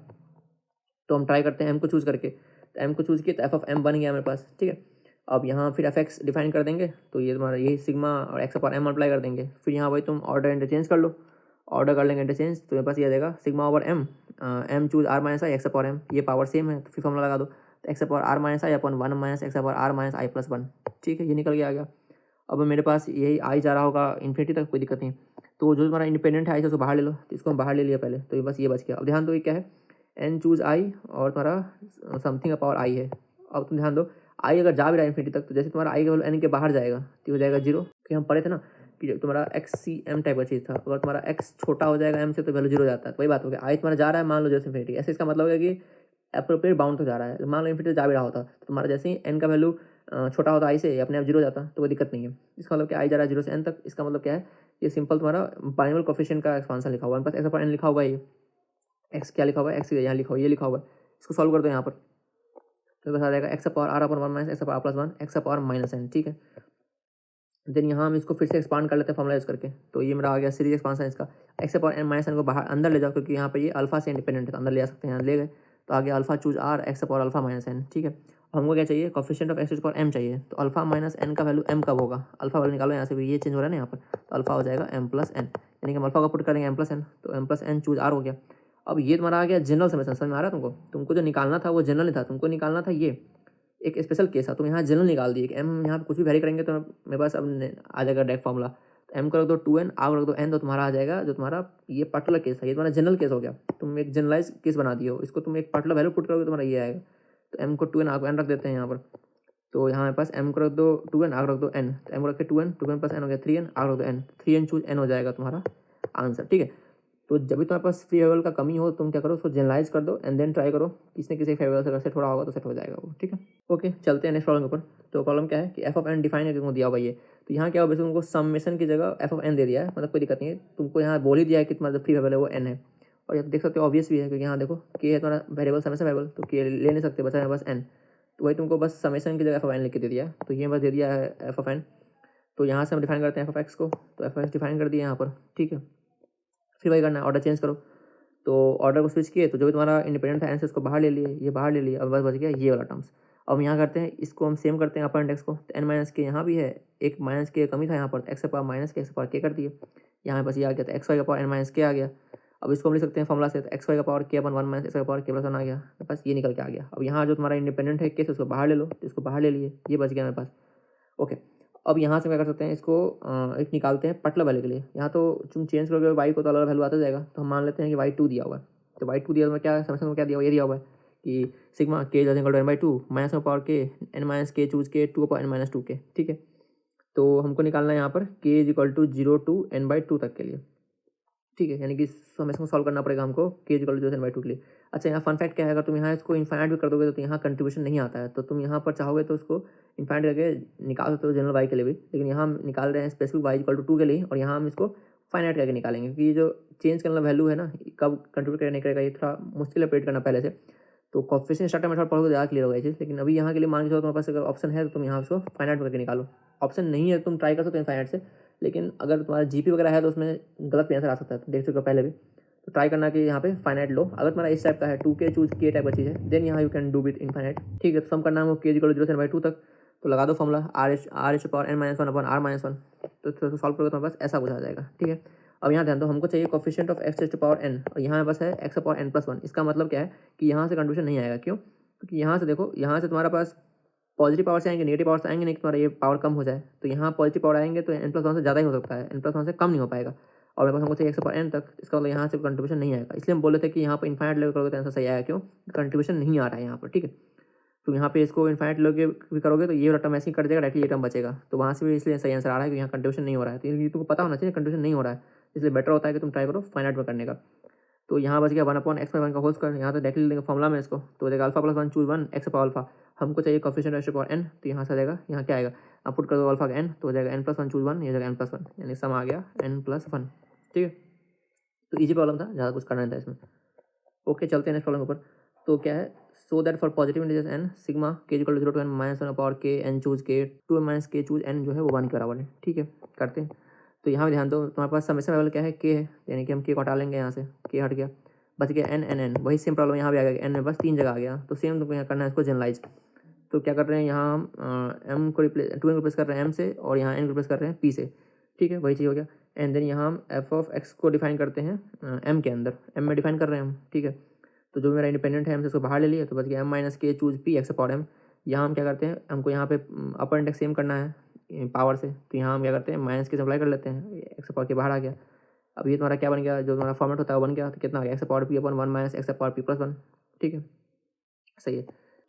S1: तो हम ट्राई करते हैं m को चूज करके, तो m को चूज किया तो f ऑफ m बन गया मेरे पास, ठीक है। अब यहाँ फिर एफ एक्स डिफाइन कर देंगे, तो ये तुम्हारा यही सिग्मा और एक्स पर एम मल्टीप्लाई कर देंगे, फिर यहाँ भाई तुम ऑर्डर इंटरचेंज कर लो, ऑर्डर कर लेंगे इंटरचेंज, तो मेरे पास ये आ जाएगा sigma over m, m choose r minus I x पर एम, ये पावर सेम है तो फिर फॉर्मुला लगा दो, तो एक्स पर r minus I upon 1 minus x पर आर माइनस आई प्लस 1, ठीक है ये निकल के आ गया। अब मेरे पास यही आई जा रहा होगा इन्फिनिटी तक, कोई दिक्कत नहीं, तो जो तुम्हारा इंडिपेंडेंट है आई से उसको बाहर ले लो, तो इसको हम बाहर ले लिया पहले, तो ये बस ये बच गया। अब ध्यान दो ये क्या है, एन चूज आई और तुम्हारा समथिंग का पावर आई है। अब तुम ध्यान दो आई अगर जा भी रहा है इन्फिनिटी तक, तो जैसे तुम्हारा आई का वैल्यू एन के बाहर जाएगा तो हो जाएगा 0, कि हम पढ़े थे ना कि तुम्हारा एक्स सी एम टाइप का चीज़ था, अगर तुम्हारा एक्स छोटा हो जाएगा एम से तो वैल्यू 0 जाता है, तो वही बात हो गया, आई तुम्हारा जा रहा है मान लो जैसे इन्फिनिटी, ऐसे इसका मतलब है कि अप्रोप्रिएट बाउंड हो जा रहा है, मान लो इन्फिनिटी जा भी रहा होता तो तुम्हारा जैसे ही एन का वैल्यू छोटा होता आई से अपने आप 0 जाता, तो कोई दिक्कत नहीं है। इसका मतलब क्या आई जा रहा है 0 से एन तक, इसका मतलब क्या है, ये सिंपल तुम्हारा बाइनोमियल कोएफिशिएंट का एक्सपांशन लिखा हुआ है, बस एक्स पर एन लिखा हुआ है, ये एक्स क्या लिखा हुआ है, एक्स यहाँ लिखा हुआ है, ये लिखा हुआ है, इसको सॉल्व कर दो यहाँ पर, तो बता देगा x power r upon 1 minus x power plus 1 x power minus n, ठीक है। देन यहाँ हम इसको फिर से एक्सपांड कर लेते हैं फॉर्मुला यूज करके, तो ये मेरा आ गया सीरीज एक्सपांशन इसका, x power n minus n को बाहर अंदर ले जाओ, क्योंकि यहाँ पे ये अल्फा से इंडिपेंडेंट है तो अंदर ले जा सकते हैं, यहाँ ले गए, तो आगे alpha choose r x power alpha minus n, ठीक है। हमको क्या चाहिए, coefficient of x power m चाहिए, तो अल्फा माइनस एन का वैल्यू एम कब होगा, अल्फा वैल्यू निकालो यहाँ से भी, ये चेंज हो रहा है ना यहाँ पर, तो अल्फा हो जाएगा एम प्लस एन, यानी कि हम अल्फा का पुट करेंगे एम प्लस एन, तो m plus n choose r हो गया। अब ये तुम्हारा आ गया जनरल समेशन, समझ में आ रहा है तुमको जो निकालना था वो जनरल नहीं था, तुमको निकालना था ये एक स्पेशल केस है, तुम यहाँ जनरल निकाल दिए कि एम यहाँ पे कुछ भी वेरी करेंगे तो मेरे पास अब आ जाएगा डायरेक्ट फॉर्मुला, तो एम को रख दो 2n, आग रख दो n, तो तुम्हारा आ जाएगा जो तुम्हारा ये पर्टिकुलर केस है, ये तुम्हारा जनरल केस हो गया, तुम एक जनरलाइज केस बना दिए हो, इसको तुम एक पर्टिकुलर वैल्यू पुट करोगे तुम्हारा ये आएगा, तो एम को 2n आग n रख देते हैं यहाँ पर, तो यहाँ मेरे पास एम को रख दो 2n आग रख दो n, तो एम को रख के 2n प्लस n हो गया 3n आग रख दो n, 3n चूज n हो जाएगा तुम्हारा आंसर, ठीक है। तो जब भी तुम्हारे पास फ्री वेरिएबल का कमी हो तुम क्या करो, उसको जनरलाइज कर दो एंड देन ट्राई करो, किसी न किसी वेरिएबल से अगर सेट हो रहा होगा तो सेट हो जाएगा वो, ठीक है। ओके चलते हैं नेक्स्ट प्रॉब्लम के ऊपर। तो प्रॉब्लम क्या है कि एफ ऑफ एन डिफाइन है, तुमको दिया हुआ ये, तो यहाँ क्या हो बेसिक तुमको समेशन की जगह एफ ऑफ एन दे दिया है, मतलब कोई दिक्कत नहीं है, तुमको यहाँ बोल ही दिया है कि तुम्हारा फ्री वेरिएबल है वो एन है, और ये देख सकते हो ऑब्वियस भी है क्योंकि यहाँ देखो के है तुम्हारा वेरिएबल समेशन वेरिएबल, तो के ले नहीं सकते, बचा है बस एन, तो वही तुमको बस समेशन की जगह एफ ऑफ एन लिख के दे दिया है, तो ये बस दे दिया है एफ ऑफ एन। तो यहाँ से हम डिफाइन करते हैं एफ ऑफ एक्स को, तो एफ ऑफ एक्स डिफाइन कर दिया यहाँ पर, ठीक है। फिर वही करना है ऑर्डर चेंज करो, तो ऑर्डर को स्विच किए, तो जो भी तुम्हारा इंडिपेंडेंट था आंसर उसको बाहर ले लिए, ये बाहर ले लिए, अब बस बच गया ये वाला टर्म्स। अब यहाँ करते हैं इसको हम सेम करते हैं अपर इंडेक्स को, तो एन माइनस के यहाँ भी है, एक माइनस के कमी था यहाँ पर, एक्स पावर माइनस के एक्स पावर के कर दिए, यहाँ बस ये आ गया, तो एक्स वाई का पावर एन माइनस के आ गया। अब इसको हम लिख सकते हैं फॉर्मुला से, तो एक्स वाई का पावर के अपन 1 माइनस एक्स का पावर के प्लस 1 आ गया, तो बस ये निकल के आ गया। अब यहाँ जो तुम्हारा इंडिपेंडेंट है केस उसको बाहर ले लो, तो इसको बाहर ले लिए, ये बच गया मेरे पास, ओके। अब यहाँ से क्या कर सकते हैं, इसको एक निकालते हैं पर्टिकुलर वैल्यू के लिए, यहाँ तो तुम चेंज करोगे वाई को तो अलग वैल्यू आता जाएगा, तो हम मान लेते हैं कि वाई 2 दिया हुआ है, तो वाई 2 दिया हुआ क्या समस्या में क्या दिया हुआ, ये दिया हुआ है कि सिग्मा के equal to n by 2 minus में power k n minus k choose k 2 power n minus 2 के, ठीक है। तो हमको निकालना है यहाँ पर k is equal to 0 to n by 2 तक के लिए, ठीक है, यानी कि हमें इसको सॉल्व करना पड़ेगा हमको k इक्वल टू 0/2 के लिए। अच्छा, यहाँ फन फैक्ट क्या है, अगर तुम यहाँ इसको इन्फाइनाइट भी कर दोगे तो यहाँ कंट्रीब्यूशन नहीं आता है, तो तुम यहाँ पर चाहोगे तो उसको इन्फाइनाइट करके निकाल सकते हो जनरल y के लिए भी, लेकिन यहाँ हम निकाल रहे हैं स्पेसिफिक y इक्वल टू 2 के लिए, और यहाँ हम इसको फाइनाइट करके निकालेंगे, क्योंकि ये जो चेंज करना वैल्यू है ना, कब कंट्रीब्यूट करेगा नहीं करेगा, ये थोड़ा मुश्किल है प्रेडिक्ट करना पहले से। तो कोएफिशिएंट स्टार्टर मेथड पढ़ोगे ज़्यादा क्लियर होगा ये चीज़, लेकिन अभी यहाँ के लिए मान के चलो तुम्हारे पास अगर ऑप्शन है तो तुम यहाँ उसको फाइनाइट करके निकालो। ऑप्शन नहीं है तुम ट्राई कर सकते हो इनफाइनाइट से, लेकिन अगर तुम्हारा जीपी वगैरह है तो उसमें गलत भी आंसर आ सकता है, तो देख चुके हो पहले भी। तो ट्राई करना कि यहाँ पे फाइनाइट लो। अगर तुम्हारा इस टाइप का है 2k चूज k टाइप का चीज़ है, देन यहाँ you can do with infinite. ठीक है, तो सम करना है k इक्वल टू 0 से 2 तक, तो लगा दो फॉर्मूला r⁻n-1/r-1, तो सॉल्व करोगे तुम्हारे पास ऐसा कुछ आ जाएगा। ठीक है, अब यहाँ ध्यान दो, हमको चाहिए कोएफिशिएंट ऑफ x⁻n, और यहाँ बस है x/n+1। इसका मतलब क्या है कि यहाँ से कंट्रीब्यूशन नहीं आएगा। क्यों? क्योंकि यहाँ से देखो, यहाँ से तुम्हारे पास पॉजिटिव पावर से आएंगे, नेगेटिव पावर से आएंगे, नहीं कि तुम्हारा ये पावर कम हो जाए, तो यहाँ पॉजिटिव पावर आएंगे तो n+1 से ज़्यादा ही हो सकता है, n+1 से कम नहीं हो पाएगा, और मेरे पास हमको चाहिए x/n तक। इसका मतलब यहाँ से कंट्रीब्यूशन नहीं आएगा, इसलिए हम बोले थे कि यहाँ पर इन्फाइनाइट लेवल करोगे तो आंसर सही आएगा। क्यों? कंट्रीब्यूशन नहीं आ रहा है यहाँ पर। ठीक है, तो यहाँ पे इसको इन्फाइनाइट लेवल भी करोगे तो ये टर्म ऐसे ही कट जाएगा, डायरेक्टली ये टर्म बचेगा, तो वहाँ से भी इसलिए सही आंसर आ रहा है कि यहाँ कंट्रीब्यूशन नहीं हो रहा है। तो ये तुमको पता होना चाहिए कंट्रीब्यूशन नहीं हो रहा है, इसलिए बेटर होता है कि तुम ट्राई करो फाइनाइट में करने का। तो यहाँ बच गया 1/x/1 का होल स्क्वायर, यहाँ तो डायरेक्टली लेंगे फॉर्मुला में इसको, तो हो जाएगा α+1 चूज 1 x/α। हमको चाहिए कोएफिशिएंट x/n, तो यहाँ से आ जाएगा, यहाँ क्या आएगा, आप पुट कर दो अल्फा का n, तो हो जाएगा n+1 चूज 1, ये हो जाएगा n+1, यानी सम आ गया n+1। ठीक है, तो ईजी प्रॉब्लम था, ज़्यादा कुछ करना नहीं था इसमें। ओके, चलते हैं नेक्स्ट प्रॉब्लम के ऊपर। तो क्या है, so that for positive integers n sigma k equal to 0 to n -1/k n choose k 2 - k choose n जो है वो 1 के बराबर है। ठीक है, करते हैं। तो यहाँ भी ध्यान दो, तुम्हारे पास समेशन लेवल क्या है, k है, यानी कि हम k को हटा लेंगे, यहाँ से k हट गया, बच गया n n n। वही सेम प्रॉब्लम यहाँ भी आ गया, n में बस 3 जगह आ गया, तो सेम तुमको यहाँ करना है इसको जनरलाइज। तो क्या कर रहे हैं यहाँ हम m को रिप्लेस 2n को रिप्लेस कर रहे हैं m से, और यहाँ n को रिप्लेस कर रहे हैं p से। ठीक है, वही चीज़ हो गया। एंड देन यहाँ हम f(x) को डिफाइन करते हैं m के अंदर, m में डिफाइन कर रहे हैं हम। ठीक है, तो जो मेरा इंडिपेंडेंट है हम से उसको बाहर ले लिया, तो बच गया m - k choose p x/m। यहाँ हम क्या करते हैं, हमको यहाँ पे अपर इंडेक्स सेम करना है पावर से, तो यहाँ हम क्या करते हैं -k से अप्लाई कर लेते हैं, x/k बाहर आ गया। अब ये तुम्हारा क्या बन गया, जो तुम्हारा फॉर्मेट होता है वो बन गया, तो कितना आ गया x/p/1 - x/p+1। ठीक है, सही है।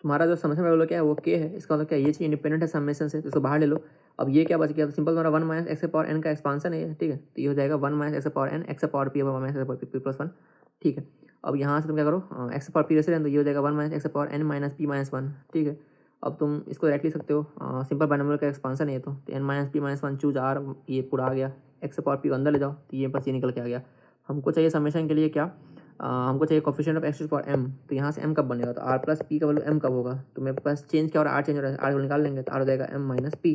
S1: तुम्हारा जो समेशन वैल्यू क्या है वो k है, इसका मतलब क्या है, ये चीज़ इंडिपेंडेंट है समेशन से, तो इसको बाहर ले लो। अब ये क्या बच गया, तो सिंपल तुम्हारा 1 - x/n का एक्सपांसन है ये। ठीक है, तो ये हो जाएगा 1 - x/n x/p/1 x/p+1। ठीक है, अब यहाँ से तुम क्या करो, x/p वैसे रहने दो, ये हो जाएगा 1 - x/n - p-1। ठीक है, अब तुम इसको डायरेक्ट लिख सकते हो, सिंपल बाइनोमियल का एक्सपांसन है ये, तो n - p-1 चूज r, ये पूरा आ गया, x/p अंदर ले जाओ, तो ये बस ये निकल के आ गया। हमको चाहिए समेशन के लिए क्या, हमको चाहिए कोएफिशिएंट ऑफ x⁻m, तो यहाँ से m कब बनेगा, तो r+p का वैल्यू m कब होगा, तो मेरे पास चेंज क्या हो रहा है, r चेंज हो रहा है, r को निकाल लेंगे, तो r हो जाएगा m - p,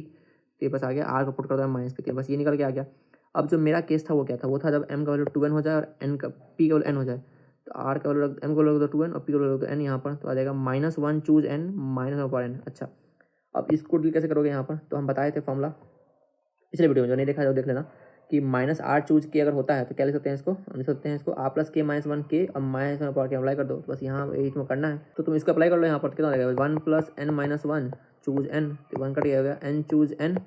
S1: तो ये बस आ गया, r को पुट कर दो m - p, तो बस ये निकल के आ गया। अब जो मेरा केस था वो क्या था, वो था जब m का वैल्यू 2n हो जाए और n का p का वैल्यू n हो जाए, तो r का वैल्यू m का वैल्यू रख दो 2n और p का वैल्यू रख दो n यहाँ पर, तो आ जाएगा -1 चूज n -1/n। अच्छा, अब इसको डील कैसे करोगे यहाँ पर, तो हम बताए थे फॉर्मूला पिछले वीडियो में, जो नहीं देखा जाओ देख लेना, कि -r चूज k अगर होता है तो क्या लिख सकते हैं इसको, हम लिख सकते हैं इसको r+k - 1k और -1/k अप्लाई कर दो, तो बस यहाँ यही तुम्हें करना है, तो तुम इसको अप्लाई कर लो। यहाँ पर कितना लगेगा, 1 + n - 1 चूज n, तो 1 कट गया होगा, n चूज n,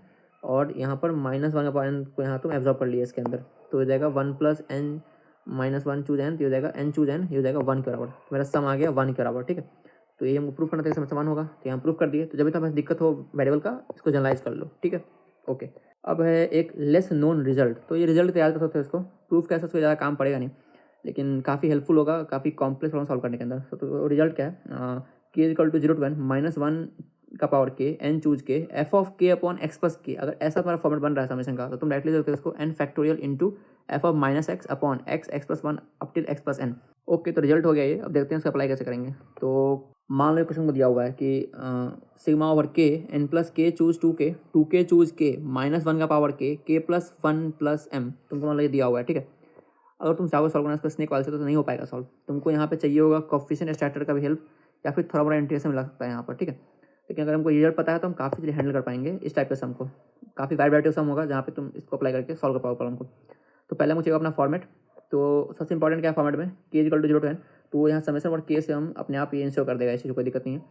S1: और यहाँ पर -1/n को यहाँ तुम एब्जॉर्ब कर लिया इसके अंदर, तो हो जाएगा 1 + n - 1 चूज n, तो हो जाएगा n चूज n, ये हो जाएगा 1 के बराबर, मेरा सम आ गया 1 के बराबर। ठीक है, तो ये हमको प्रूफ करना था, इसमें समान होगा, तो यहाँ प्रूफ कर दिए। तो जब भी तुम्हें दिक्कत हो वेरिएबल का, इसको जनरलाइज कर लो। ठीक है, ओके। अब है एक लेस नोन रिजल्ट, तो ये रिजल्ट तैयार कर सकते हो, इसको प्रूफ कैसे, उसको ज़्यादा काम पड़ेगा नहीं, लेकिन काफ़ी हेल्पफुल होगा काफ़ी कॉम्प्लेक्स प्रॉब्लम सॉल्व करने के अंदर। तो रिजल्ट क्या है, k equal to 0 to n -1 का power k n choose k f(k/x+k), अगर ऐसा तुम्हारा फॉर्मेट बन रहा है समेशन का, तो तुम डायरेक्टली सकते हो इसको n factorial into f(-x/x+1) up till x+n। Okay, तो रिजल्ट हो गया ये। अब देखते हैं इसको अप्लाई कैसे करेंगे। तो मान लो क्वेश्चन को दिया हुआ है कि sigma over k n+k choose 2k choose k -1 का पावर k k+1 + m, तुमको मान लो ये दिया हुआ है। ठीक है, अगर तुम चाहो सॉल्व करना इसका स्नेक वाले से, तो नहीं हो पाएगा सॉल्व, तुमको यहाँ पे चाहिए होगा कोएफिशिएंट स्टार्टर का भी हेल्प, या फिर थोड़ा बड़ा इंटीग्रेशन मिला सकता है यहाँ पर। ठीक है, लेकिन अगर हमको रिजल्ट पता है तो हम काफ़ी चीज़ें हैंडल कर पाएंगे इस टाइप के सम को, काफ़ी वाइड वैरायटी सम होगा जहाँ पे तुम इसको अप्लाई करके सॉल्व कर पाओ प्रॉब्लम को। तो पहले मुझे अपना फॉर्मेट, तो सबसे इंपॉर्टेंट क्या है फॉर्मेट में, k equal to 0 to n, तो यहाँ समेशन और k से हम अपने आप ये इंश्योर कर देगा, इस चीज़ कोई दिक्कत नहीं है।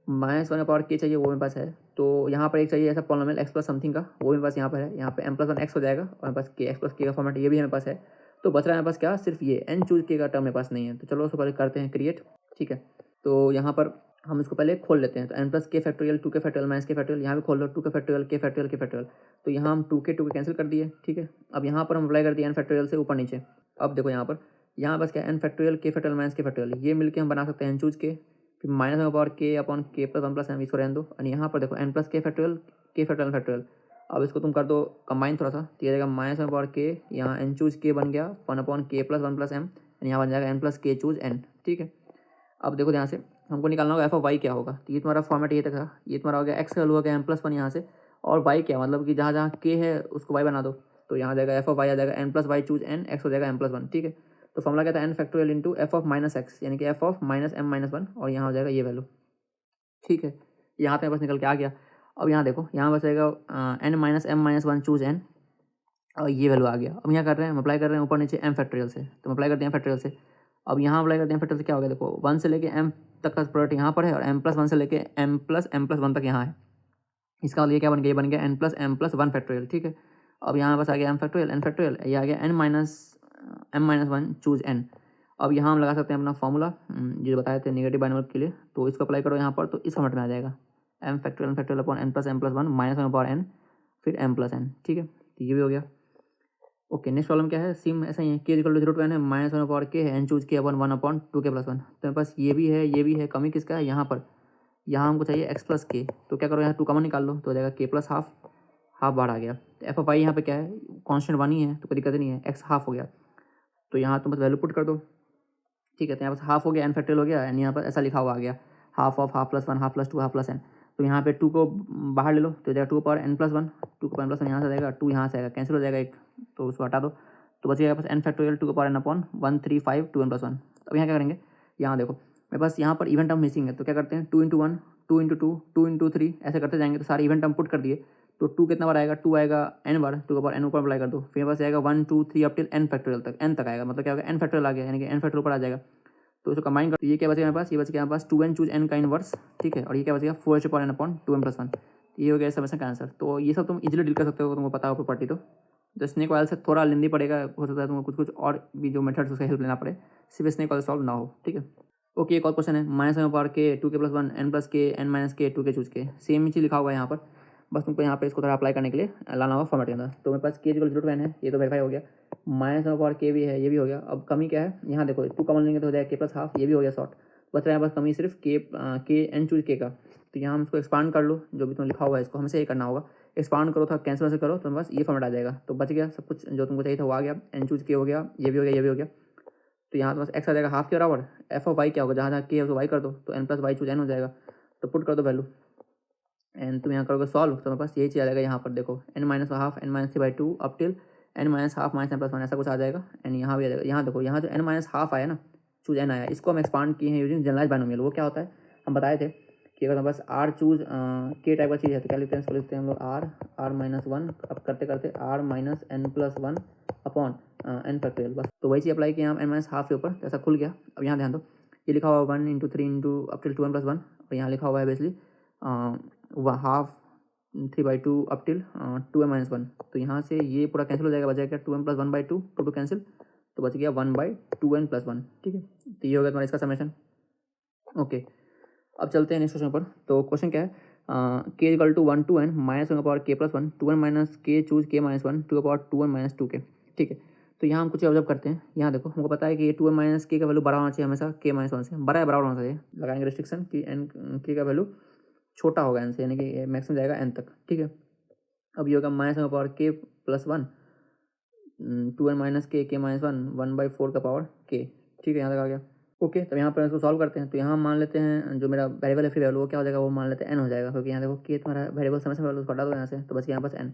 S1: -1 का पावर k चाहिए, वो मेरे पास है, तो यहाँ पर एक चाहिए ऐसा पॉलिनोमियल x प्लस समथिंग का, वो मेरे पास यहाँ पर है, यहाँ पे m+1 x हो जाएगा, और मेरे पास k x+k का फॉर्मेट ये भी मेरे पास है। तो बच रहा है मेरे पास क्या, सिर्फ ये n चूज k का टर्म मेरे पास नहीं है, तो चलो उसको पहले करते हैं क्रिएट। ठीक है, तो यहाँ पर हम इसको पहले खोल लेते हैं, तो n+k factorial 2k factorial -k factorial, यहाँ भी खोल लो 2k factorial k factorial k factorial, तो यहाँ हम 2k कैंसिल कर दिए। ठीक है, अब यहाँ पर हम अप्लाई कर दिए n फैक्टोरियल से ऊपर नीचे, अब देखो यहाँ बस क्या एन फैक्टोरियल के फैक्टोरियल माइनस के फैक्टोरियल ये मिलके हम बना सकते हैं एन चूज के, फिर माइनस वन पावर के upon k plus one plus M, इसको रहने दो। और यहाँ पर देखो एन प्लस के फैक्टोरियल फैक्टोरियल। अब इसको तुम कर दो कंबाइन थोड़ा सा, तो ये रहेगा माइनस वन पावर के, यहाँ एन चूज के बन गया one upon k plus one plus M, यहाँ बन जाएगा n plus K choose an. ठीक है, अब देखो ध्यान से हमको निकालना होगा एफ ऑफ वाई क्या होगा। तो ये तुम्हारा फॉर्मेट ये था, ये तुम्हारा हो गया एक्स का वैल्यू हो गया एम प्लस वन यहाँ से, और वाई क्या मतलब कि जहाँ जहाँ के है उसको वाई बना दो, तो यहाँ जाएगा एफ ऑफ वाई आ जाएगा n plus y choose n, x हो जाएगा एम प्लस वन। ठीक है, तो फॉर्मूला क्या था n factorial into f of minus x, यानी कि f of minus m minus one, और यहाँ हो जाएगा ये वैल्यू। ठीक है, यहाँ पे बस निकल के आ गया। अब यहाँ देखो यहाँ बस आएगा n minus m minus one choose n, और ये वैल्यू आ गया। अब यहाँ कर रहे हैं अप्लाई कर रहे हैं ऊपर नीचे एम फैक्टोरियल से, तो अप्लाई करते हैं फैक्टोरियल से। अब यहाँ अप्लाई करते हैं फैक्टोरियल से, क्या हो गया देखो वन से लेके एम तक का प्रोडक्ट यहाँ पर है, और एम प्लस वन से लेके एम प्लस वन तक यहाँ है। इसका मतलब ये क्या बन गया, ये बन गया एन प्लस वन फैक्टोरियल। ठीक है, अब यहाँ बस आ गया एम फैक्टोरियल एन फैक्टोरियल, ये आ गया n minus m minus one choose n. अब यहाँ हम लगा सकते हैं अपना फॉर्मूला जो बताए थे नेगेटिव बाइनोमियल के लिए, तो इसको अप्लाई करो यहाँ पर, तो इस फॉर्मेट में आ जाएगा m factorial upon n plus one minus one power n फिर एम प्लस एन। ठीक है, तो ये भी हो गया। ओके, नेक्स्ट प्रॉब्लम क्या है, सेम ऐसा ही है, k equal to 0 to N है, माइनस वन पावर के है, एन चूज के अपन वन अपॉन टू के प्लस वन। तो मेरे पास ये भी है, कमी किसका है यहाँ पर, यहाँ हमको चाहिए एक्स प्लस के, तो क्या करो यहाँ टू कॉमन निकाल लो, तो हो जाएगा के प्लस हाफ, हाफ बाहर आ गया। तो एफ ऑफ आई यहाँ पे क्या है कॉन्स्टेंट वन ही है, तो कोई दिक्कत नहीं है, एक्स हाफ हो गया, तो यहाँ तुम बस वैल्यू पुट कर दो। ठीक है, तो यहाँ बस हाफ हो गया, एन फैक्टोरियल हो गया, एंड यहाँ पर ऐसा लिखा हुआ आ गया half of half plus one half plus two half plus n. तो यहाँ पे टू को बाहर ले लो, तो जाएगा two power n plus one, two को एन प्लस वन यहाँ से जाएगा, टू यहाँ से आएगा, कैंसिल हो जाएगा एक, तो उसको हटा दो, तो बच जाएगा बस एन फैक्टोरियल टू का power n upon 135 two n plus one. अब यहाँ क्या करेंगे, यहाँ देखो मेरे पास यहाँ पर इवेंट टर्म मिसिंग है, तो क्या करते हैं two into one, two into two, two into three, ऐसे करते जाएंगे, तो सारे इवेंट टर्म पुट कर दिए, तो टू कितना बार आएगा, टू आएगा एन बार, टू का पावर एन ऊपर अप्लाई कर दो, फिर बस आएगा one two three up till n factorial तक, एन तक आएगा, मतलब क्या होगा एन फैक्टोरियल आ गया, यानी कि एन फैक्टोरियल ऊपर आ जाएगा। तो इसको कंबाइन कर, तो ये क्या बचेगा मेरे पास, ये बचेगा मेरे पास टू एन चूज एन का इनवर्स। ठीक है, और ये क्या बचेगा four h power n upon two n plus one. ये हो गया इस समस्या का आंसर। तो ये सब तुम इजीली डील कर सकते हो, तुमको पता हो प्रॉपर्टी। तो स्नेक ऑयल से थोड़ा लेंदी पड़ेगा, हो सकता है तुमको कुछ और भी जो मेथड्स उसका हेल्प लेना पड़े, सिर्फ स्नेक ऑयल सॉल्व ना हो। ठीक है, ओके, एक और क्वेश्चन है, माइनस एम पावर के टू के प्लस वन एन प्लस के एन माइनस के टू के चूज के, सेम ही चीज लिखा हुआ है यहाँ पर, बस तुमको यहाँ पे इसको थोड़ा अप्लाई करने के लिए लाना होगा फॉर्मेट के अंदर। तो मेरे पास के इक्वल 0 टू एन है, ये तो वेरीफाई हो गया, माइनस एम पावर के भी है, ये भी हो गया। अब कमी क्या है, यहाँ देखो टू कॉमन लेंगे तो हो जाएगा के प्लस हाफ, ये भी हो गया शॉर्ट, बच रहा है बस कमी सिर्फ के एन चूज के का। तो यहाँ हम इसको एक्सपांड कर लो, जो भी तुम लिखा हुआ है इसको हमेशा ये करना होगा, एक्सपांड करो था कैंसिल वैसे करो, तो बस ये फॉर्मेट आ जाएगा, तो बच गया सब कुछ जो तुमको चाहिए था वो आ गया, एन चूज के हो गया, ये भी हो गया, ये भी हो गया। तो यहाँ तो बस एक्स आ जाएगा हाफ के बराबर, एफ ऑफ वाई क्या होगा, जहाँ जहाँ के है उसको वाई कर दो, तो n plus y choose n हो जाएगा, तो पुट कर दो वैल्यू, एंड तुम यहाँ करोगे सॉल्व, तो मेरे पास यही चीज़ आ जाएगा यहाँ पर देखो n minus half n minus three by two up till n minus half minus n plus one, ऐसा कुछ आ जाएगा। एंड यहाँ भी आ जाएगा, यहाँ देखो यहाँ जो एन माइनस हाफ आया ना चूज एन आया, इसको हम एक्सपांड किए हैं यूजिंग जनरलाइज बाइनोमियल। वो क्या होता है हम बताए थे कि अगर बस आर चूज के टाइप का चीज़ है, तो क्या लिखते हैं इसको, लिखते हैं हम लोग आर माइनस वन, अब करते करते r minus n plus one upon n factorial, बस तो वही चीज़ अप्लाई किया हम एन माइनस हाफ के ऊपर, तो ऐसा खुल गया। अब यहाँ ध्यान दो, ये लिखा हुआ है one into three into up till two n plus one, और यहाँ लिखा हुआ है basically half three by two up till two m minus one, तो यहाँ से ये पूरा कैंसिल हो जाएगा, बच जाएगा two m plus one by two, two cancel, तो बच गया one by two n plus one. ठीक है, तो ये हो गया तुम्हारा इसका समेशन। ओके, अब चलते हैं नेक्स्ट क्वेश्चन पर। तो क्वेश्चन क्या है, k equal to one two n minus one का पावर के plus one, two n minus k choose k minus one, two का power two n minus two k. ठीक है, तो यहाँ हम कुछ ऑब्जर्व करते हैं, यहाँ देखो हमको पता है कि ये टू एन माइनस के का वैल्यू बड़ा होना चाहिए हमेशा के माइनस वन से, बड़ा है बराबर होना चाहिए, लगाएंगे रिस्ट्रिक्शन कि एन के का वैल्यू छोटा होगा एन से, यानी कि मैक्सिमम जाएगा एन तक। ठीक है, अब ये होगा माइनस वन का पावर के plus one, two n minus k minus one, one by four का पावर के। ठीक है, यहाँ तक आ गया। ओके, तो यहाँ पर इसको सॉल्व करते हैं, तो यहाँ मान लेते हैं जो मेरा वेरिएबल है फ्री वैल्यू वो क्या हो जाएगा, वो मान लेते हैं एन हो जाएगा, क्योंकि यहाँ देखो के तुम्हारा वेरिएबल समय से वैल्यू हटा दो यहाँ से, तो बस यहाँ पास एन,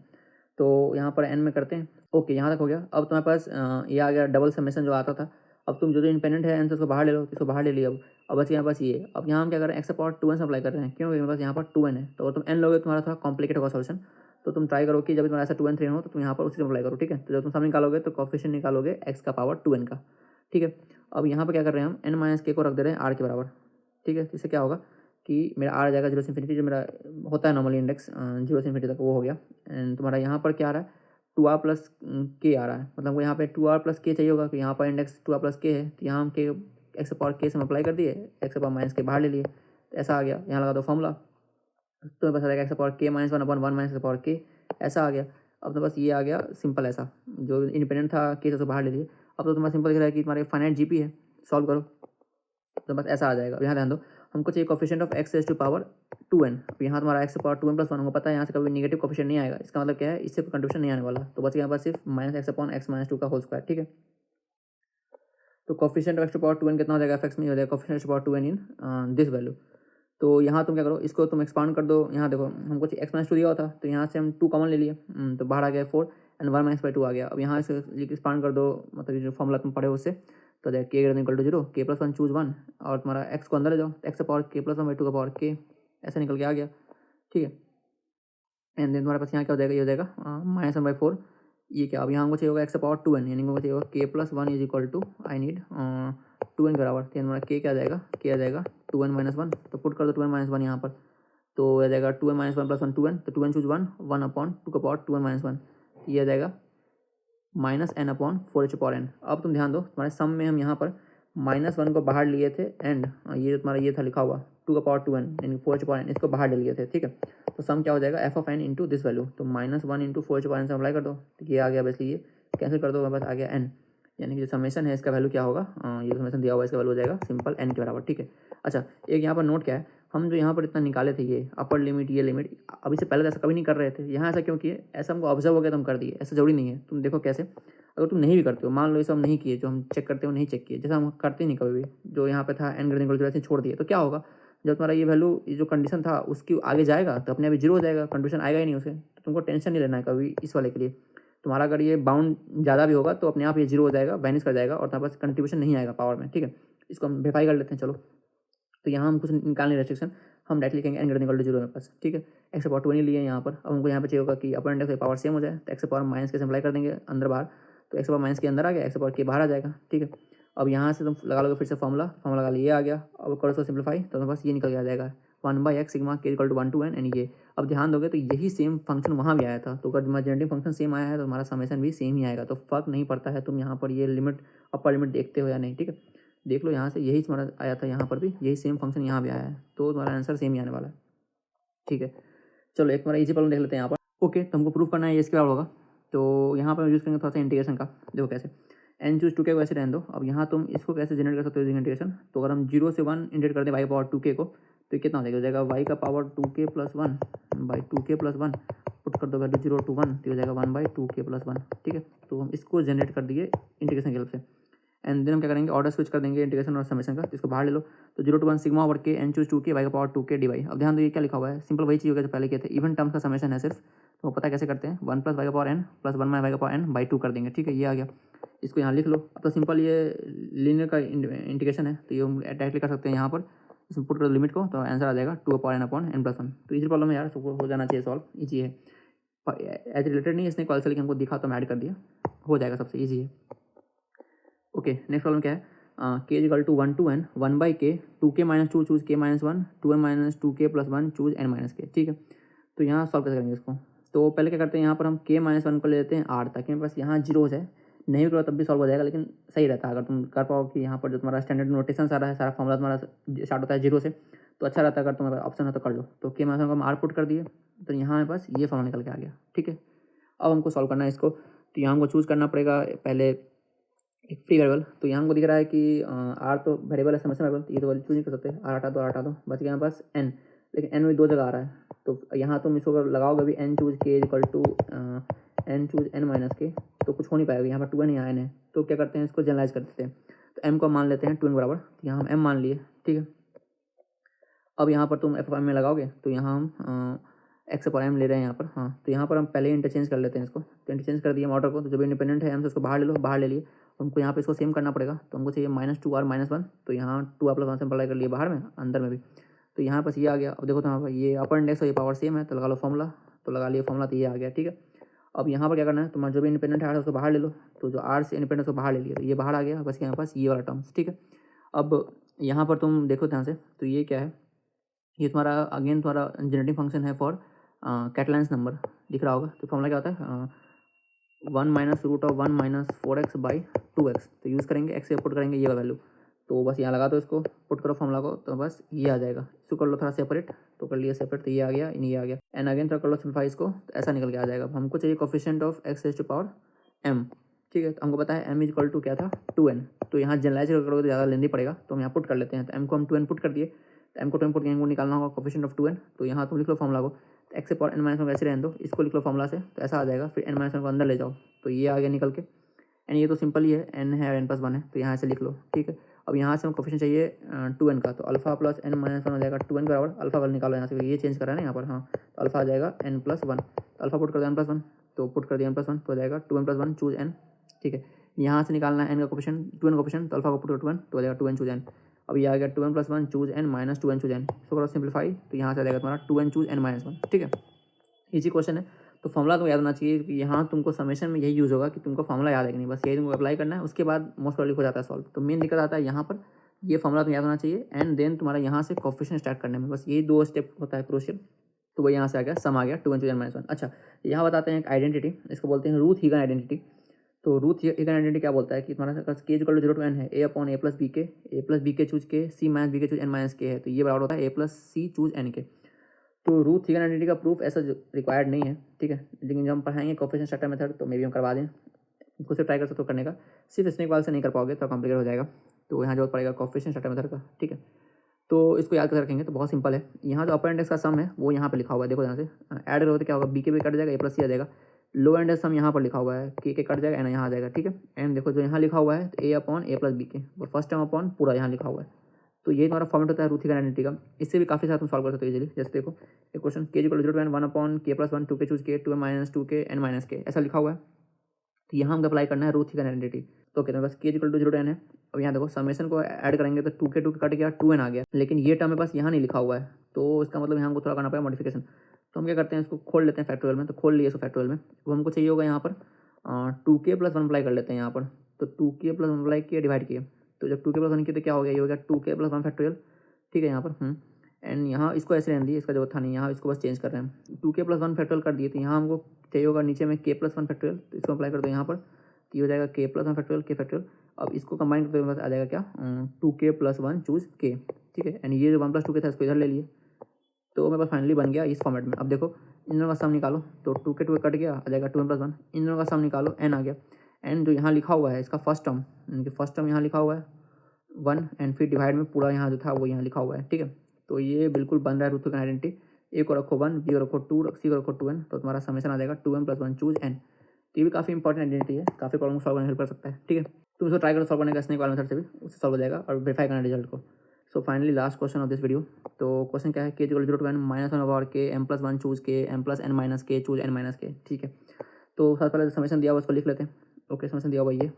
S1: तो यहाँ पर एन में करते हैं। ओके, यहाँ तक हो गया। अब तुम्हारे पास ये आ गया डबल समेशन जो आता था, अब तुम जो इंडिपेंडेंट है एन से उसको बाहर ले लो, इसको बाहर ले लिया। अब बस यहाँ पास ये, अब यहाँ हम क्या कर रहे हैं एक्स पावर टू एन से अप्लाई कर रहे हैं, क्योंकि मेरे पास यहाँ पर टू एन है, तो तुम एन लोगे तुम्हारा थोड़ा कॉम्प्लिकेट होगा सोल्यूशन, तो तुम ट्राई करो कि जब तुम्हारा ऐसा टू एन थ्री हो तो तुम यहाँ पर उसी से अप्लाई करो। ठीक है, तो जब तुम सामने निकालोगे तो कोएफिशिएंट निकालोगे एक्स का पावर टू एन का। ठीक है, अब यहाँ पर क्या कर रहे हैं हम एन माइनस के को रख दे रहे हैं आर के बराबर। ठीक है, इससे क्या होगा कि मेरा आर आ जाएगा जीरो से इन्फिनिटी, जो मेरा होता है नॉर्मली इंडेक्स जीरो से इन्फिनिटी तक, वो हो गया। एंड तुम्हारा यहाँ पर क्या आ रहा है टू आर प्लस के आ रहा है, मतलब वो यहाँ पे टू आर प्लस के चाहिए होगा, कि यहाँ पर इंडेक्स टू आर प्लस के है, तो यहाँ हम के एक्स पावर के से हम अप्लाई कर दिए, एक्स पावर माइनस के बाहर ले लिए, तो ऐसा आ गया। यहाँ लगा दो फॉर्मूला, तो बस आ जाएगा x power K minus one upon one minus x power के, ऐसा आ गया। अब तो बस ये आ गया सिंपल ऐसा, जो इंडिपेंडेंट था के से बाहर ले लिए। अब तो तुम्हारा सिंपल दिख रहा है कि तुम्हारे फाइनाइट जीपी है, सॉल्व करो तो बस ऐसा आ जाएगा। अब यहाँ ध्यान दो, हमको चाहिए coefficient of x raise to power 2n। अब यहाँ तुम्हारा एक्स पावर 2n प्लस 1 हमको पता है यहाँ से कभी नेगेटिव कोफिशिएंट नहीं आएगा, इसका मतलब क्या है, इससे कोई कंट्रीब्यूशन नहीं आने वाला, तो बस यहाँ पर सिर्फ minus x upon x minus 2 का होल स्क्वायर। ठीक है, तो coefficient of x to power 2n कितना हो जाएगा, एफ में हो जाएगा coefficient power 2n in this value. तो यहाँ तुम क्या करो, इसको तुम एक्सपांड कर दो। यहाँ देखो हमको एक्स माइनस 2 दिया हुआ था, तो यहाँ से हम 2 कॉमन ले लिए, तो बाहर आ गया 4 एंड 1 माइनस बाई 2 आ गया। अब यहाँ से एक्सपांड कर दो, मतलब जो फॉर्मूला तुम पढ़े हो उससे, तो देखो के ग्रेटर इक्वल टू 0, के प्लस 1 चूज 1, और तुम्हारा एक्स को अंदर ले जाओ, एक्स का पावर के प्लस 1 बाई 2 का पावर के, ऐसा निकल के आ गया। ठीक है, एंड देन तुम्हारे पास यहाँ क्या हो जाएगा, ये हो जाएगा माइनस 1/4, ये क्या, अब यहाँ हमको चाहिए होगा एक्स का पावर 2n, यानी हमको चाहिए होगा k plus 1 is equal to I need 2n के बराबर, तो हमारा के क्या आ जाएगा, के आ जाएगा 2n माइनस 1, तो पुट कर दो 2n माइनस 1 यहाँ पर, तो आ जाएगा 2n माइनस 1 प्लस 1 2n, तो 2n चूज 1 अपॉन 2 का पावर 2n माइनस 1, ये आ जाएगा माइनस n अपॉन 4h/n। अब तुम ध्यान दो, तुम्हारे सम में हम यहाँ पर -1 को बाहर लिए थे, एंड ये तुम्हारा ये था लिखा हुआ 2 का पावर 2n यानी 4h/n, इसको बाहर ले लिए थे। ठीक है, तो सम क्या हो जाएगा, f of n into this value, तो -1 इंटू 4h/n से अप्लाई कर दो, तो ये आ गया, बस ये कैंसिल कर दो, मेरे पास आ गया n, यानी कि जो समेशन है इसका वैल्यू क्या होगा, ये समेशन दिया हुआ है इसका वैल्यू हो जाएगा सिंपल n के बराबर। ठीक है, अच्छा एक यहाँ पर नोट क्या है, हम जो यहाँ पर इतना निकाले थे, ये अपर लिमिट ये लिमिट, अभी से पहले तो ऐसा कभी नहीं कर रहे थे, यहाँ ऐसा क्यों किए, ऐसा हमको ऑब्जर्व हो गया तो हम कर दिए, ऐसा जरूरी नहीं है। तुम देखो कैसे, अगर तुम नहीं भी करते हो, मान लो ये सब हम नहीं किए, जो हम चेक करते हो नहीं चेक किए, जैसा हम करते नहीं कभी भी, जो यहाँ पे था n ग्रेटर इक्वल टू ऐसे छोड़ दिए, तो क्या होगा, जब तुम्हारा ये वैल्यू, ये जो कंडीशन था उसकी आगे जाएगा तो अपने आप जीरो हो जाएगा, कंडीशन आएगा ही नहीं उसे, तो तुमको टेंशन नहीं लेना है कभी इस वाले के लिए। तुम्हारा अगर ये बाउंड ज़्यादा भी होगा तो अपने आप ये जीरो हो जाएगा, बैनिस कर जाएगा, और तुम्हारे पास कंट्रीब्यूशन नहीं आएगा पावर में। ठीक है, इसको हम वेरीफाई कर लेते हैं, चलो। तो यहाँ हम कुछ निकालने रेस्ट्रिक्शन, हम डायरेक्ट लिखेंगे n ग्रेटर इक्वल टू 0 मेरे पास। ठीक है, एक्स पावर 2 लिए यहाँ पर, अब हमको यहाँ पे चाहिए होगा कि अपर इंडेक्स पावर सेम हो जाए, तो एक्स पावर माइनस के सिंप्लाई कर देंगे अंदर बाहर, तो एक्स पावर माइनस के अंदर आ गया, एक्स पावर के बाहर आ जाएगा। ठीक है, अब यहाँ से तुम लगा लोगे फिर से फॉर्मूला लगा लिए, आ गया, अब करो सो सिंप्लीफाई, तो हमारे पास ये निकल के आ जाएगा 1/x सिग्मा के equal to 1 to n, and ये अब ध्यान दोगे तो यही सेम फंक्शन वहाँ भी आया था, तो अगर तुम्हारा जनरेटिंग फंक्शन सेम आया है तो हमारा समेशन भी सेम ही आएगा, तो फर्क नहीं पड़ता है तुम यहाँ पर ये लिमिट अपर लिमिट देखते हो या नहीं। ठीक है, देख लो यहाँ से यही तुम्हारा आया था, यहाँ पर भी यही सेम फंक्शन यहाँ भी आया है, तो तुम्हारा आंसर सेम ही आने वाला है। ठीक है, चलो एक तुम्हारा इजी प्रॉब्लम देख लेते हैं यहाँ पर। ओके, तो हमको प्रूफ करना है ये इसके बराबर होगा, तो यहाँ पर यूज़ करेंगे थोड़ा सा इंटीग्रेशन का। देखो कैसे, n चूज 2k को ऐसे रहने दो। अब यहाँ तुम इसको कैसे जनरेट कर सकते हो इंटीग्रेशन, तो अगर हम 0 से 1 इंटीग्रेट करते हैं y पावर 2k को, तो ये कितना हो जाएगा, y का power 2k plus 1 by 2k plus 1, put कर दो वैल्यू 0 to 1, तो हो जाएगा 1/2k प्लस 1। ठीक है, तो हम इसको जनरेट कर दिए इंटीग्रेशन की हेल्प से, एंड देन हम क्या करेंगे, ऑर्डर स्विच कर देंगे इंटीग्रेशन और समेशन का, इसको बाहर ले लो, तो 0 to 1 सिग्मा ओवर के n चूज 2k y का पावर 2k dy। अब ध्यान दो ये क्या लिखा हुआ है, सिंपल वही चीज़ होगा जो पहले किए थे, इवन टर्म्स का समेशन है सिर्फ, तो पता कैसे करते हैं, 1 प्लस y का power n plus 1 minus y का पावर n बाई 2 कर देंगे। ठीक है, ये आ गया, इसको यहाँ लिख लो। अब तो सिंपल ये लीनियर का इंटीग्रेशन है, तो ये हम डायरेक्टली कर सकते हैं यहाँ पर, इसमें पुट कर दो लिमिट को, तो आंसर आ जाएगा 2 power n upon n plus 1। तो इजी प्रॉब्लम है यार, सबको हो जाना चाहिए सॉल्व, ईजी है, एज रिलेटेड नहीं, इसने कॉल से लेकर हमको दिखा तो हम ऐड कर दिया, हो जाएगा, सबसे ईजी है। ओके, नेक्स्ट प्रॉब्लम क्या है, k equal to 1 to n 1/k 2k minus 2 choose k minus 1 2n minus 2k plus 1 choose n minus k। ठीक है, तो यहाँ सॉल्व कैसे करेंगे इसको, तो पहले क्या करते हैं, यहाँ पर हम k माइनस 1 को ले लेते हैं r, ताकि मेरे पास यहाँ जीरो हो जाए, नहीं भी करो तब भी सॉल्व हो जाएगा, लेकिन सही रहता है अगर तुम कर पाओ कि यहाँ पर जो तुम्हारा स्टैंडर्ड नोटेशन सारा है, सारा फॉर्मूला तुम्हारा स्टार्ट होता है 0 से, तो अच्छा रहता है, अगर तुम्हारा ऑप्शन है तो कर लो। तो k माइनस 1 को हम r पुट कर दिए, तो यहाँ मेरे पास ये फॉर्मूला निकल के आ गया। ठीक है, अब हमको सॉल्व करना है इसको, तो यहाँ हमको चूज़ करना पड़ेगा पहले एक फ्री वेरिएबल, तो यहाँ हमको दिख रहा है कि आर तो वेरिएबल है, समेशन वेरिएबल, तो ये तो वैल्यू चूज नहीं कर सकते, आर हटा दो, बच गया यहाँ पास एन, लेकिन एन में 2 जगह आ रहा है, तो यहाँ तुम इसको अगर लगाओगे भी n choose k equal to n choose n minus k, तो कुछ हो नहीं पाएगा, यहाँ पर 2n यहाँ एन है, तो क्या करते हैं इसको जनरलाइज कर देते हैं, तो एम को मान लेते हैं 2n बराबर, तो यहाँ हम एम मान लिए। ठीक है, अब यहाँ पर तुम एफ में लगाओगे, तो यहाँ हम एक्स पर एम ले रहे हैं यहाँ पर, हाँ, तो यहाँ पर हम पहले इंटरचेंज कर लेते हैं इसको, तो इंटरचेंज कर दिया ऑर्डर को, तो जब इंडिपेंडेंट है एम से उसको बाहर ले लो, बाहर ले लिए, हमको यहाँ पे इसको सेम करना पड़ेगा, तो हमको चाहिए -2r माइनस 1, तो यहाँ 2r प्लस 1 से अप्लाई कर लिए बाहर में, अंदर में भी, तो यहाँ पर ये आ गया। अब देखो तो यहाँ पर ये अपर इंडेक्स और ये पावर सेम है, तो लगा लो फॉर्मूला, तो लगा लिया फॉर्मूला, तो ये आ गया। ठीक है, अब यहाँ पर क्या करना है, तुम्हारा जो भी इंडिपेंडेंट है उसको बाहर ले लो, तो जो आर से इंडिपेंडेंट उसको बाहर ले लिया, तो ये बाहर आ गया, बस यहाँ पास ये वाला टर्म्स। ठीक है, अब यहाँ पर तुम देखो ध्यान से, तो ये क्या है, ये तुम्हारा अगेन तुम्हारा जनरेटिंग फंक्शन है फॉर कैटलाइंस नंबर, दिख रहा होगा, तो फॉर्मूला क्या होता है 1 minus root of 1 minus 4x by 2x, तो यूज़ करेंगे एक्स से पुट करेंगे ये वैल्यू, तो बस यहाँ लगा दो, इसको पुट करो फॉर्मूला को, तो बस ये आ जाएगा, इसको कर लो थोड़ा सेपरेट, तो कर लिया सेपरेट, तो ये आ गया, ये आ गया, एंड अगेन थोड़ा कर लो सिंप्लीफाई इसको, तो ऐसा निकल के आ जाएगा। हमको चाहिए coefficient of x raise to power m, ठीक है। तो हमको पता है m इज इक्वल टू क्या था 2n, तो यहाँ जनरलाइज करोगे तो ज़्यादा लेंदी पड़ेगा, तो हम यहाँ पुट कर लेते हैं। तो m को हम 2n पुट कर दिए, तो m को 2n पुट किए, हमको निकालना होगा कोफिशिएंट ऑफ 2n। तो यहाँ तुम लिख लो फॉर्मूला को, तो x से पावर n माइनस 1 ऐसे रहने दो, इसको लिख लो फॉर्मूला से, तो ऐसा आ जाएगा। फिर n माइनस 1 को अंदर ले जाओ, तो ये आ गया निकल के। एंड ये तो सिंपल ही है, n है और n प्लस 1 है, तो यहाँ से लिख लो। ठीक है। अब यहाँ से हम कोफिशिएंट चाहिए 2n का, तो अल्फा प्लस n माइनस 1 हो जाएगा 2n के बराबर। अल्फा वाला निकालो यहाँ से, ये चेंज करा है ना यहाँ पर, हाँ। तो अल्फा आ जाएगा n प्लस 1, तो अल्फा पुट कर दिया n प्लस 1, तो पुट कर दिया n प्लस 1, तो हो जाएगा 2n प्लस 1 चूज n। ठीक है। यहाँ से निकालना है n का कोफिशिएंट, 2n कोफिशिएंट, तो अल्फा को पुट कर 2n, तो हो जाएगा 2n चूज n। अब ये आ गया 2n plus 1 choose n minus 2n choose n, सो करो सिंप्लीफाई, तो यहाँ से आ जाएगा तुम्हारा 2n चूज n माइनस 1। ठीक है, इजी क्वेश्चन है। तो फॉर्मूला तो याद होना चाहिए कि यहाँ तुमको समेशन में यही यूज़ होगा कि तुमको फॉर्मूला याद है कि नहीं, बस यही तुमको अप्लाई करना है, उसके बाद मोस्ट प्रॉब्ली हो जाता है सॉल्व। तो मेन दिक्कत आता है यहाँ पर, ये फॉर्मूला तो याद होना चाहिए, एंड देन तुम्हारा यहाँ से कोफिशिएंट स्टार्ट करने में, बस यही 2 स्टेप होता है क्रूशियल। तो वो यहाँ से आ गया, सम आ गया 2n चूज n माइनस 1। अच्छा, यहाँ बताते हैं एक आइडेंटिटी, इसको बोलते हैं रूथ हीगन आइडेंटिटी। तो रूथ हीगन आइडेंटिटी क्या बोलता है कि तुम्हारा k equal to 0 to n है, a upon a plus b k choose k, c minus b k choose n minus k है, तो ये बराबर होता है a plus c choose n k. तो रूथ हीगन आइडेंटिटी का प्रूफ ऐसा रिक्वायर्ड नहीं है, ठीक है, लेकिन जब हम पढ़ाएंगे कोफिशिएंट स्टार्टर मेथड तो मे भी हम करवा दें, खुद से ट्राई कर सकते हो करने का, सिर्फ स्नेक वाल से नहीं कर पाओगे तो कॉम्प्लिकेट हो जाएगा, तो यहाँ जरूरत पड़ेगा कोफिशिएंट स्टार्टर मेथड का। ठीक है, तो इसको याद कर रखेंगे तो बहुत सिंपल है। यहाँ जो अपर इंडेक्स का सम है वो यहाँ पे लिखा हुआ है, देखो यहाँ से ऐड करोगे तो क्या होगा, बी के भी कट जाएगा, ए प्लस सी आ जाएगा। लो इंडेक्स सम यहाँ पर लिखा हुआ है, के कट जाएगा, एन यहाँ आ जाएगा। ठीक है, एंड देखो जो यहाँ लिखा हुआ है ए अपॉन ए प्लस बी के, और फर्स्ट टर्म अपॉन पूरा यहाँ लिखा हुआ है। तो ये हमारा फॉर्मेट होता है रूथ हीगन आइडेंटिटी का। इससे भी काफ़ी सारा तुम सॉल्व कर सकते हो इजीली। जैसे देखो एक question, k equal to 0 to n 1 upon k plus 1 2 के चूज के 2n माइनस 2 के n माइनस के, ऐसा लिखा हुआ है। तो यहाँ हमको अप्लाई करना है रूथ हीगन आइडेंटिटी। तो कहते हैं बस के इक्वल टू 0 टू n है। अब यहाँ देखो समेशन को ऐड करेंगे तो 2 के कट गया, 2n आ गया, लेकिन ये टर्म मेरे पास यहाँ नहीं लिखा हुआ है, तो इसका मतलब यहाँ हमको थोड़ा करना पड़ेगा मॉडिफिकेशन। तो हम क्या करते हैं, इसको खोल लेते हैं फैक्टोरियल में, तो खोल लिए इसको फैक्टोरियल में, तो हमको चाहिए होगा यहाँ पर 2k प्लस 1 अप्लाई कर लेते हैं यहाँ पर। तो 2k प्लस 1 अप्लाई किया, डिवाइड किया, तो जब 2k प्लस 1 किया तो क्या हो गया, ये हो गया 2k प्लस 1 फैक्टोरियल। ठीक है यहाँ पर एंड यहाँ इसको ऐसे रहने दिए, इसका जो था नहीं, यहाँ इसको बस चेंज कर रहे हैं, 2k प्लस 1 फैक्टोरियल कर दिए, तो यहाँ हमको चाहिए होगा नीचे में k प्लस 1 फैक्टोरियल, तो इसको अप्लाई कर दो यहाँ पर, तो ये हो जाएगा k प्लस 1 फैक्टोरियल के फैक्टोरियल। अब इसको कंबाइन करते हुए आ जाएगा क्या, 2k प्लस 1 चूज k। ठीक है, एंड ये जो 1 प्लस 2k था इसको इधर ले लिए, तो मेरे पास फाइनली बन गया इस फॉर्मेट में। अब देखो इन दोनों का सम निकालो, तो 2k कट गया, आ जाएगा 2n प्लस 1, इन दोनों का सम निकालो, n आ गया, एंड जो यहाँ लिखा हुआ है इसका फर्स्ट टर्म यहाँ लिखा हुआ है 1, एंड फिर डिवाइड में पूरा यहाँ जो था वो यहाँ लिखा हुआ है। ठीक है, तो ये बिल्कुल बन रहा है रूथ हीगन आइडेंटिटी। ए को रखो 1, बी को रखो 2, सी को रखो 2n, तो तुम्हारा समेशन आ जाएगा 2n प्लस 1 चूज n। तो ये भी काफ़ी इंपॉर्टेंट आइडेंटिटी है, काफ़ी प्रॉब्लम सॉल्व करने हेल्प कर सकता है। ठीक है, तुम इसको ट्राई करो सॉल्व करने का स्नेक वाला मेथड से भी, उससे सॉल्व हो जाएगा, और वेरीफाई करना रिजल्ट को। So finally last question of this video. तो क्वेश्चन क्या है, k equal 0 to n minus 1 over k m plus 1 choose k m plus n minus k choose n minus k. ठीक है, तो सबसे पहले समेशन दिया हुआ उसको लिख लेते हैं। ओके, समेशन दिया हुआ ये।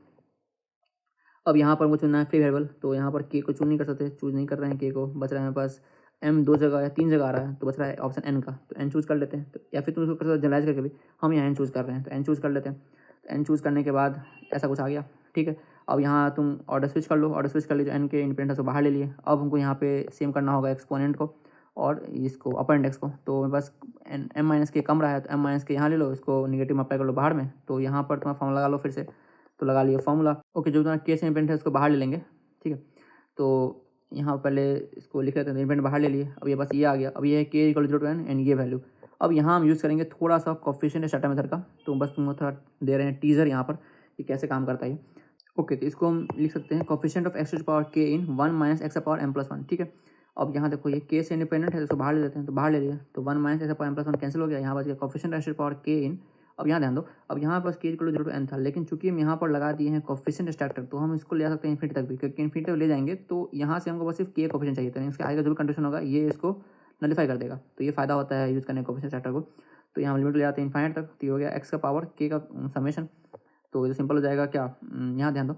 S1: अब यहाँ पर हमको चुनना है फ्री वेरिएबल, तो यहाँ पर के को चूज नहीं कर सकते, चूज नहीं कर रहे हैं के को, बच रहा है हमारे पास m 2 जगह या 3 जगह आ रहा है, तो बच रहा है ऑप्शन n का, तो n चूज कर लेते हैं। तो या फिर तुम इसको कर सकते हो जनरलाइज करके भी, हम यहाँ n चूज कर रहे हैं तो n चूज कर लेते हैं। तो n चूज करने के बाद ऐसा कुछ आ गया। ठीक है, अब यहाँ तुम ऑर्डर स्विच कर लो, ऑर्डर स्विच कर लीजिए, n के इंडिपेंडेंट को बाहर ले लिए। अब हमको यहाँ पे सेम करना होगा एक्सपोनेंट को और इसको अपर इंडेक्स को, तो मेरे पास m माइनस के कम रहा है, तो m माइनस के यहाँ ले लो, इसको निगेटिव में अप्लाई कर लो बाहर में, तो यहाँ पर तुम्हारा फॉर्मूला लगा लो फिर से, तो लगा लिया फॉर्मूला। ओके, जो तुम्हारा के से इंडिपेंडेंट है उसको बाहर ले लेंगे। ठीक है, तो यहाँ पहले इसको लिख लेते हैं, इंडिपेंडेंट बाहर ले लिए। अब ये बस ये आ गया, अब ये है k equal 0 to n and ये वैल्यू। अब यहाँ हम यूज़ करेंगे थोड़ा सा कोफिशिएंट स्टार्टर मेथड का, तो बस तुमको थोड़ा दे रहे हैं टीजर यहाँ पर कि कैसे काम करता है। ओके, तो इसको हम लिख सकते हैं coefficient of x to power के in 1 minus x power m plus 1। ठीक है, अब यहाँ देखो ये के से इंडिपेंडेंट है, तो इसको बाहर ले लेते हैं, तो बाहर ले लिया, तो 1 minus x power m plus 1 cancel हो गया, यहाँ बच गया कोफिशिएंट एक्स टू पावर के इन। अब यहाँ ध्यान दो, अब यहाँ पर के इक्वल टू 0 टू n था, लेकिन चूंकि हम यहाँ पर लगा दिए हैं कोफिशिएंट स्ट्रक्चर, तो हम इसको ले जा सकते हैं इन्फिनिटी तक भी, क्योंकि इन्फिनिटी ले जाएंगे तो यहाँ से हमको बस सिर्फ के कोफिशिएंट चाहिए था, इसके आगे का जो भी कंडीशन होगा ये इसको नलीफाई कर देगा। तो ये फायदा होता है यूज़ करने कोफिशिएंट स्ट्रक्चर को। तो यहाँ लिमिट ले जाते हैं इन्फाइनाइट तक, तो ये हो गया एक्स का पावर के का समेशन। तो ये सिंपल हो जाएगा क्या, यहाँ ध्यान दो,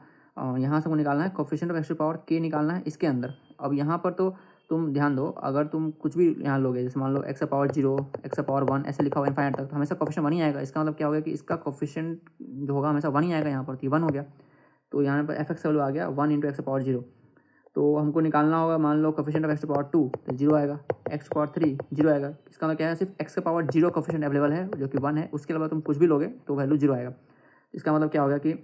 S1: यहाँ से हमको निकालना है coefficient of x to power k निकालना है इसके अंदर। अब यहाँ पर तो तुम ध्यान दो, अगर तुम कुछ भी यहाँ लोगे, जैसे मान लो एक्स पावर 0, एक्स पावर 1 ऐसे लिखा हुआ इनफाइनाइट तक, तो हमेशा कोफिशिएंट 1 ही आएगा। इसका मतलब क्या होगा कि इसका कोफिशिएंट जो होगा हमेशा 1 ही आएगा यहाँ पर, तो 1 हो गया। तो यहाँ पर एफ एक्स वैल्यू आ गया 1 इंटू एक्स पावर 0। तो हमको निकालना होगा, मान लो कोफिशिएंट ऑफ एक्स पावर 2 तो 0 आएगा, एक्स पावर 3 0 आएगा। इसका मतलब क्या है, सिर्फ एक्स पावर 0 कोफिशिएंट अवेलेबल है जो कि 1 है, उसके अलावा तुम कुछ भी लोगे तो वैल्यू 0 आएगा। इसका मतलब क्या होगा कि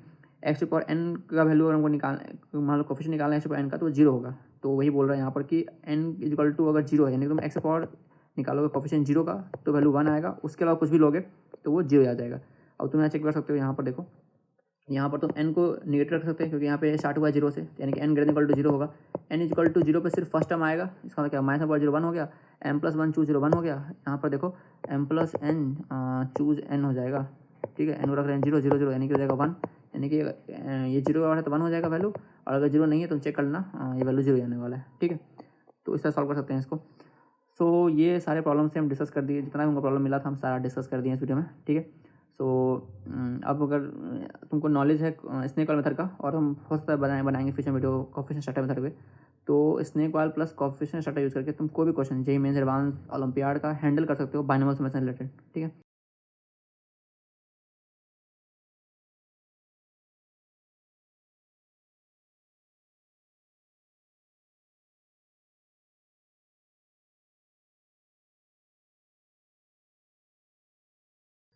S1: एक्स पावर n का वैल्यू अगर हमको निकालना, मान लो कोफिशिएंट निकालना है एक्स पावर n का, तो 0 होगा। तो वही बोल रहा है यहाँ पर कि n इक्वल टू अगर 0 है, यानी तुम एक्स पावर निकालोगे कोफिशिएंट 0 का तो वैल्यू 1 आएगा, उसके अलावा कुछ भी लोगे तो वो 0 आ जाएगा। अब तुम यहाँ चेक कर सकते हो, यहाँ पर देखो यहाँ पर तुम n को निगेटिव रख सकते हैं क्योंकि यहाँ पे स्टार्ट हुआ है 0 से, यानी कि n ग्रेटर इक्वल टू 0 होगा। n इक्वल टू 0 पर सिर्फ फर्स्ट टर्म आएगा, इसका मतलब क्या, माइनस में 0 1 हो गया, m प्लस 1 चूज 0 1 हो गया। यहाँ पर देखो m plus n choose n हो जाएगा, ठीक है। n को रख रहे हैं 0 0 0, यानी कि हो जाएगा 1, यानी कि ये 0 है तो 1 हो जाएगा वैल्यू, और अगर 0 नहीं है तो चेक कर लेना ये वैल्यू 0 आने वाला है, ठीक है। तो इस तरह सॉल्व कर सकते हैं इसको। सो ये सारे प्रॉब्लम से हम डिस्कस कर दिए, जितना भी हमको प्रॉब्लम मिला था हम सारा डिस्कस कर दिए इस वीडियो में, ठीक है। सो अब अगर तुमको नॉलेज है स्नेक वाल मेथड का, और हम हो सकता है बनाएंगे future video coefficient starter method पे, तो स्नेक वाल प्लस कोएफिशिएंट स्टार्टर यूज़ करके तुम कोई भी question JEE mains advance olympiad का हैंडल कर सकते हो बाइनोमियल समेशन रिलेटेड, ठीक है।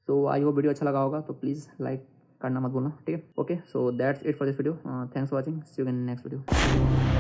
S1: सो आई होप वीडियो अच्छा लगा होगा, तो प्लीज़ लाइक करना मत भूलना, ठीक है। Okay, so that's it for this video, thanks for watching, see you in next video.